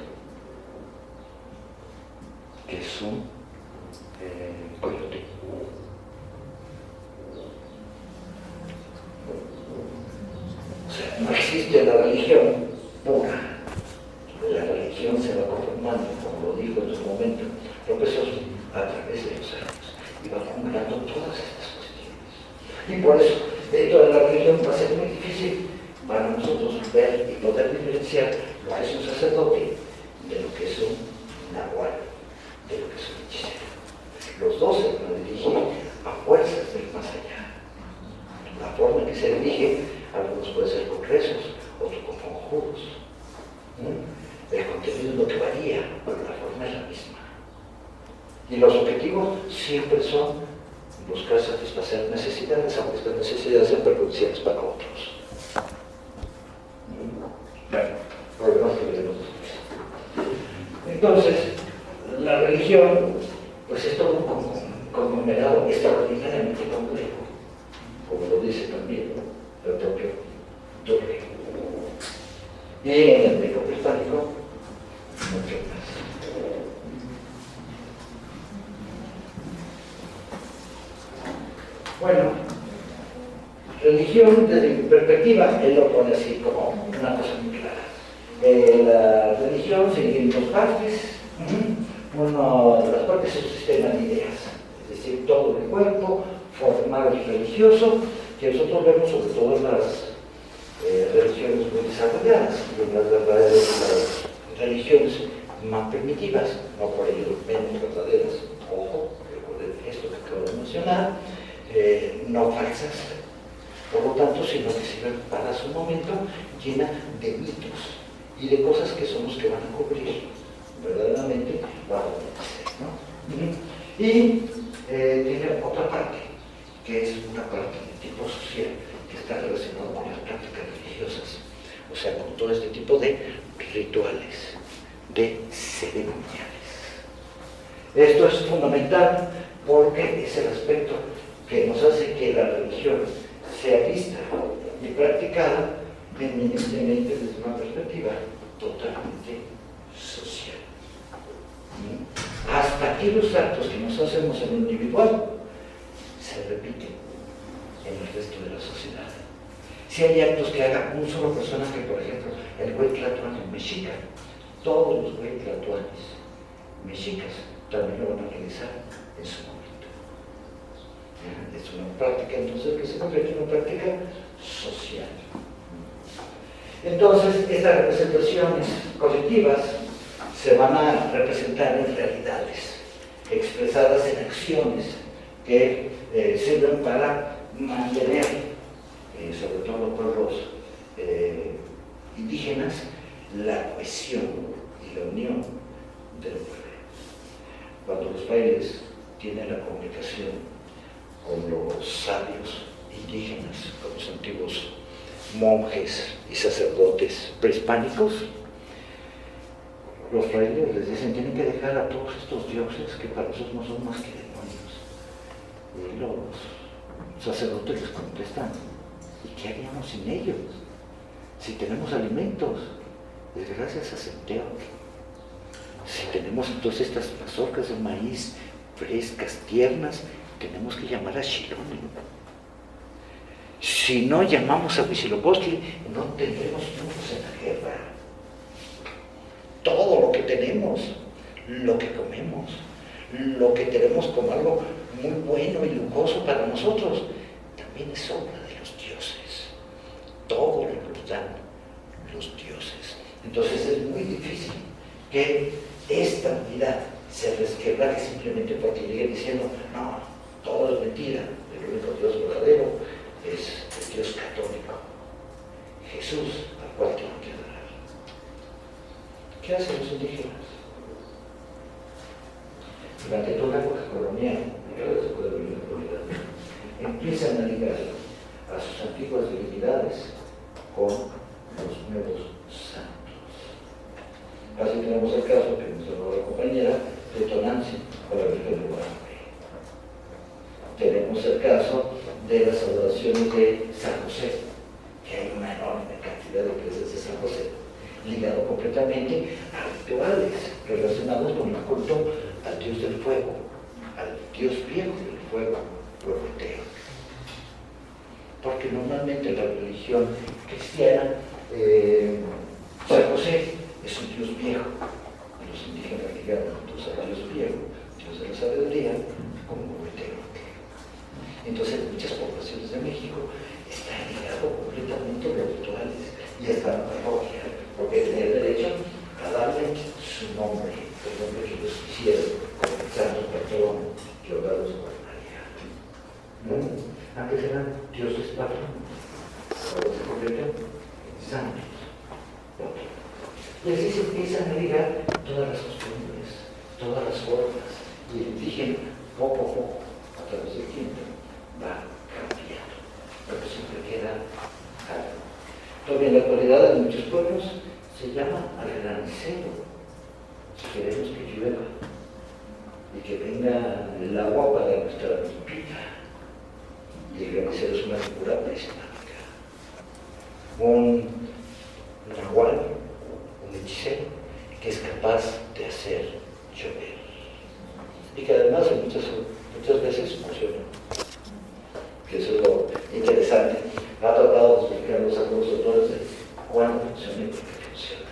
que es un coyote. O sea, no existe la religión pura. La religión se va conformando, como lo dijo en su momento profesor, a través de los años, y va acumulando todas estas cuestiones. Y por eso, dentro de la religión va a ser muy difícil para nosotros ver y poder diferenciar lo que es un sacerdote de lo que es un nahual, de lo que es un hechicero. Los dos se van a dirigir a fuerzas del más allá. La forma en que se dirige, algunos pueden ser con rezos, otros con conjuros. El contenido es lo que varía, pero la forma es la misma. Y los objetivos siempre son buscar satisfacer necesidades, aunque estas necesidades sean perjudiciales para otros. Bueno, problemas que veremos después. Entonces, la religión, pues es todo un conglomerado extraordinariamente complejo, como lo dice también, ¿no?, el propio Turri. Y en el medio prehispánico, mucho más. Bueno, religión desde mi perspectiva, él lo pone así como una cosa muy clara. La religión se divide en dos partes. Una de las partes es un sistema de ideas, es decir, todo el cuerpo formal y religioso, que nosotros vemos sobre todo en las religiones muy desarrolladas y en las verdaderas religiones más primitivas, no por ello menos verdaderas. Ojo, recuerden esto que acabo de mencionar, no falsas, por lo tanto, sino que sirven para su momento, llena de mitos y de cosas que son los que van a cubrir verdaderamente para ¿no? Y tiene otra parte, que es una parte de tipo social, que está relacionado con las prácticas religiosas, o sea, con todo este tipo de rituales, de ceremoniales. Esto es fundamental porque es el aspecto que nos hace que la religión sea vista y practicada eminentemente desde una perspectiva totalmente social. Hasta aquí los actos que nos hacemos en lo individual se repiten en el resto de la sociedad. Si hay actos que haga un solo personaje, por ejemplo, el Hueytlatoani mexica, todos los Hueytlatoanis mexicas también lo van a realizar en su momento. Es una práctica entonces que se convierte en una práctica social. Entonces, estas representaciones colectivas se van a representar en realidades, expresadas en acciones que sirven para mantener, sobre todo los pueblos indígenas, la cohesión y la unión del pueblo. Cuando los bailes tienen la comunicación con los sabios indígenas, con los antiguos monjes y sacerdotes prehispánicos, los frailes les dicen, tienen que dejar a todos estos dioses que para nosotros no son más que demonios. Y los sacerdotes les contestan, ¿y qué haríamos sin ellos? Si tenemos alimentos, es gracias a Centeotl. Si tenemos entonces estas mazorcas de maíz frescas, tiernas, tenemos que llamar a Xiloni. Si no llamamos a Huitzilopochtli, no tendremos triunfos en la guerra. Todo lo tenemos, lo que comemos, lo que tenemos como algo muy bueno y lujoso para nosotros, también es obra de los dioses. Todo lo nos dan los dioses. Entonces es muy difícil que esta unidad se resquebraje simplemente porque llegue diciendo, no, todo es mentira, el único Dios verdadero es el Dios católico, Jesús, al cual tengo que adorar. ¿Qué hacen los indígenas? Durante toda la época colonial, y ahora se puede ver en la actualidad, empiezan a ligar a sus antiguas divinidades con los nuevos santos. Así tenemos el caso que nos habló la compañera de Tonantzin con la Virgen de Guadalupe. Tenemos el caso de las adoraciones de San José, que hay una enorme cantidad de iglesias de San José, ligado completamente a rituales relacionados con el culto al Dios del fuego, al Dios viejo del fuego, prometeo. Porque normalmente la religión cristiana, San José es un Dios viejo. Los indígenas ligaron entonces al Dios viejo, Dios de la sabiduría, como prometeo. Entonces, en muchas poblaciones de México está ligado completamente a los rituales y hasta la parroquia, porque tenía derecho a darle su nombre, el nombre que ellos quisieron, como el santo patrón, Giordano María. Antes eran dioses patronos, ahora se convierten en santos. Y así se empiezan a ligar todas las costumbres, todas las formas, y el indígena, poco a poco, a través del tiempo, va cambiando, pero siempre queda algo. Todavía en la actualidad en muchos pueblos se llama al granizero, si queremos que llueva y que venga el agua para nuestra vida. Y el granizero es una figura prehispánica, un nahual, un hechicero que es capaz de hacer llover y que además muchas veces funciona. Que eso es lo interesante. Ha tratado de explicarnos a algunos autores de cuándo funciona y por qué funciona.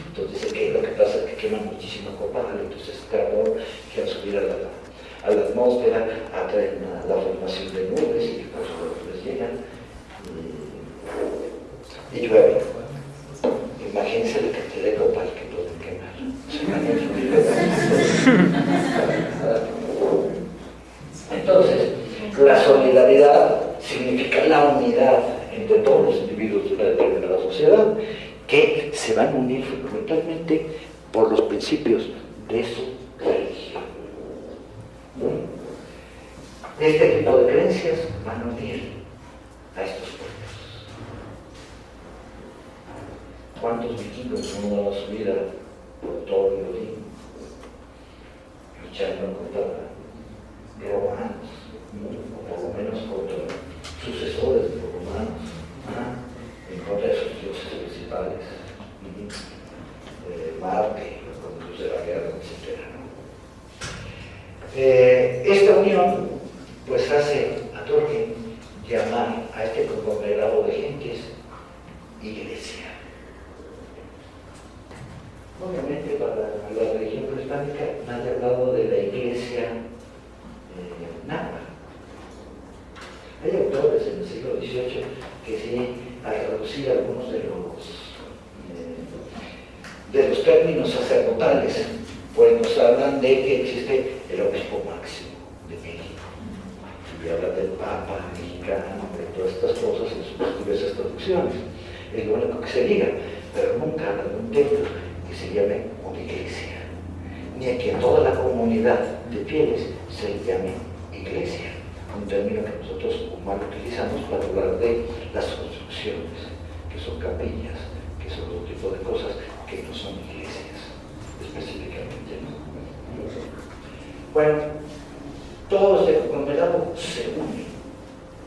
Entonces dice que lo que pasa es que queman muchísimo copal, entonces carbón que al subir a la atmósfera atraen la formación de nubes y que por eso las nubes llegan y llueve. Imagínense la cantidad de copal que pueden quemar. Entonces, la solidaridad significa la unidad entre todos los individuos de una determinada sociedad que se van a unir fundamentalmente por los principios de su religión. Este tipo de creencias van a unir a estos pueblos. ¿Cuántos vikingos no han dado su vida por todo el Odín, luchando contra romanos, o por lo menos contra sucesores de los romanos, en contra de sus dioses principales, Marte, con los de la guerra, etc. Esta unión pues hace a Tolkien llamar a este conglomerado de gentes iglesia. Obviamente para la religión prehispánica nadie ha hablado de la iglesia náhuatl. Hay autores en el siglo XVIII que sí, al traducir algunos de los términos sacerdotales, pues nos hablan de que existe el obispo máximo de México. Y habla del Papa mexicano, de todas estas cosas en sus diversas traducciones. Es lo único que se diga, pero nunca habla de un templo que se llame una iglesia, ni a que toda la comunidad de fieles se le llame iglesia, un término que nosotros humanos utilizamos para hablar de las construcciones, que son capillas, que son otro tipo de cosas que no son iglesias, específicamente, ¿no? Bueno, todo este conglomerado se une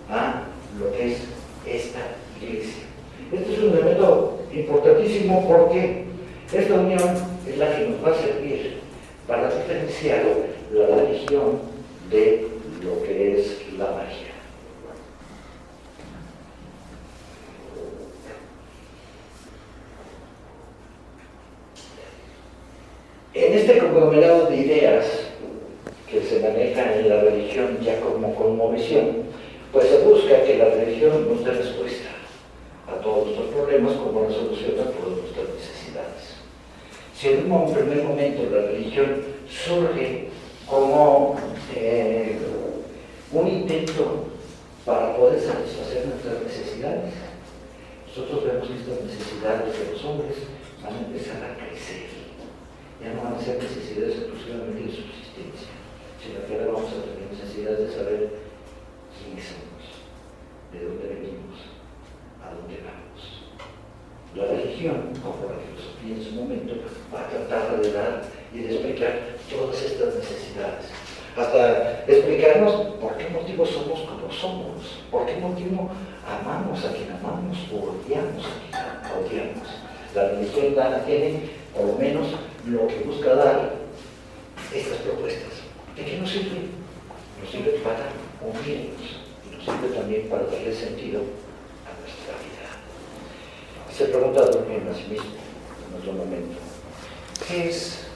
a lo que es esta iglesia. Este es un elemento importantísimo porque esta unión es la que nos va a servir para diferenciar la religión de lo que es la magia. este conglomerado de ideas que se maneja en la religión ya como cosmovisión, pues se busca que la religión nos dé respuesta a todos nuestros problemas como nos soluciona todas nuestras necesidades. Si en un primer momento la religión surge como un intento para poder satisfacer nuestras necesidades, nosotros vemos que estas necesidades de los hombres van a empezar a crecer. Ya no van a ser necesidades exclusivamente de subsistencia, sino que ahora vamos a tener necesidades de saber quiénes somos, de dónde venimos, a dónde vamos. La religión, como la filosofía en su momento, va a tratar de dar y de explicar todas estas necesidades. Hasta explicarnos por qué motivo somos como somos, por qué motivo amamos a quien amamos o odiamos a quien odiamos. La religión tiene, por lo menos, lo que busca dar estas propuestas. ¿De qué nos sirve? Nos sirve para unirnos y nos sirve también para darle sentido a nuestra vida. Se pregunta a Durkheim a sí mismo en otro momento, ¿qué es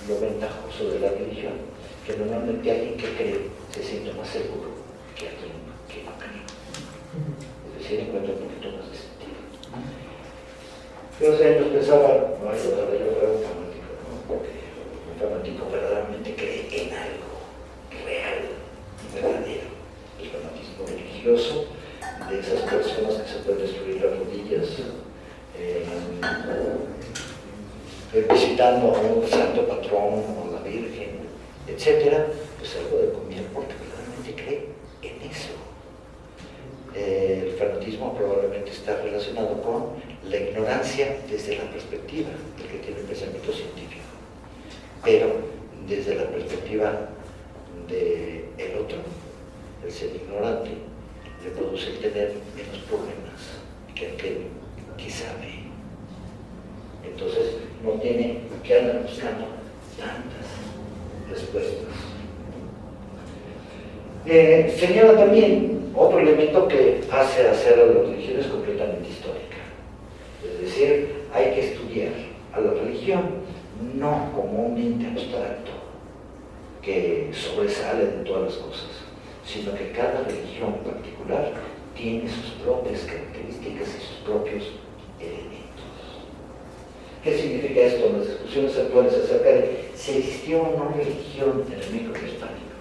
lo ventajoso de la religión? Que normalmente alguien que cree se siente más seguro que alguien que no cree. Es decir, encuentra un poquito más de sentido. Yo hace años pensaba, no, yo era un fanático, ¿no? Porque un fanático verdaderamente cree en algo real y verdadero. El fanatismo religioso de esas personas que se pueden destruir las rodillas visitando a un santo patrón o la Virgen, etcétera, pues algo de comida porque verdaderamente cree en eso. El fanatismo probablemente está relacionado con la ignorancia desde la perspectiva del que tiene pensamiento científico, pero desde la perspectiva del otro, el ser ignorante, le produce tener menos problemas que aquel que sabe. Entonces no tiene que andar buscando tantas respuestas. Señala también otro elemento que hace hacer a la religión es completamente histórica. Es decir, hay que estudiar a la religión no como un ente abstracto que sobresale de todas las cosas, sino que cada religión en particular tiene sus propias características y sus propios elementos. ¿Qué significa esto en las discusiones actuales acerca de si existió o no religión en el micro hispánico?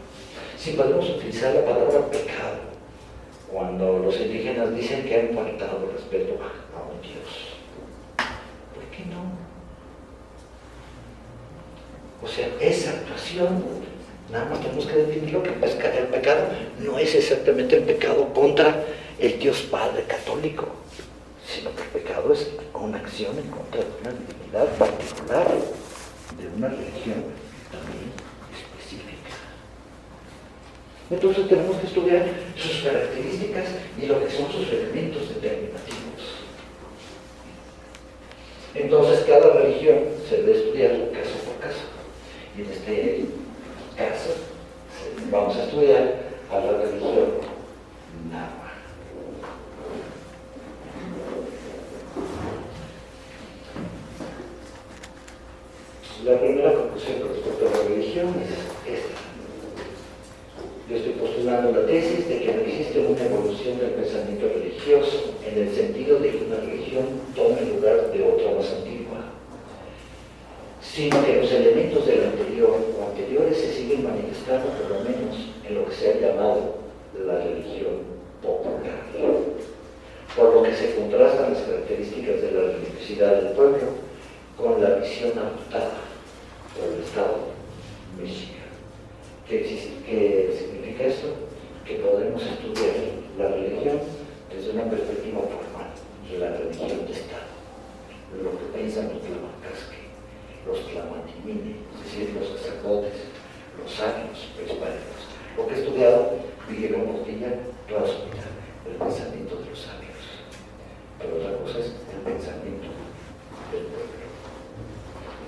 Si podemos utilizar la palabra pecado cuando los indígenas dicen que han faltado respeto a un Dios. ¿Por qué no? O sea, esa actuación, nada más tenemos que definirlo, que el pecado no es exactamente el pecado contra el Dios Padre católico, sino que el pecado es una acción en contra de una divinidad particular, de una religión también específica. Entonces tenemos que estudiar sus características y lo que son sus elementos determinativos. Entonces cada religión se debe estudiar caso por caso. Y en este caso vamos a estudiar a la religión náhuatl. La primera conclusión con respecto a la religión es esta. Yo estoy postulando la tesis de que no existe una evolución del pensamiento religioso en el sentido de que una religión tome el lugar de otra más antigua, sino que los elementos del anterior o anteriores se siguen manifestando por lo menos en lo que se ha llamado la religión popular, por lo que se contrastan las características de la religiosidad del pueblo con la visión adoptada por el Estado mexicano. ¿Qué significa esto? Que podemos estudiar la religión desde una perspectiva formal, la religión de Estado, lo que piensan los tlahuacasque, los tlahuatimine, es decir, los sacerdotes, los sabios prehispánicos. Lo que he estudiado Miguel Portilla toda su vida, el pensamiento de los sabios. Pero otra cosa es el pensamiento del pueblo.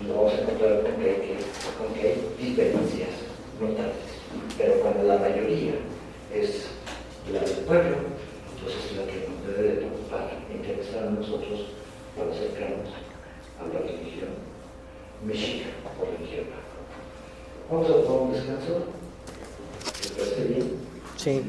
Y lo vamos a encontrar con que hay diferencias notables, pero cuando la mayoría es la del pueblo, entonces es la que nos debe de preocupar, interesar a nosotros para acercarnos a la religión mexica o religión. Sí.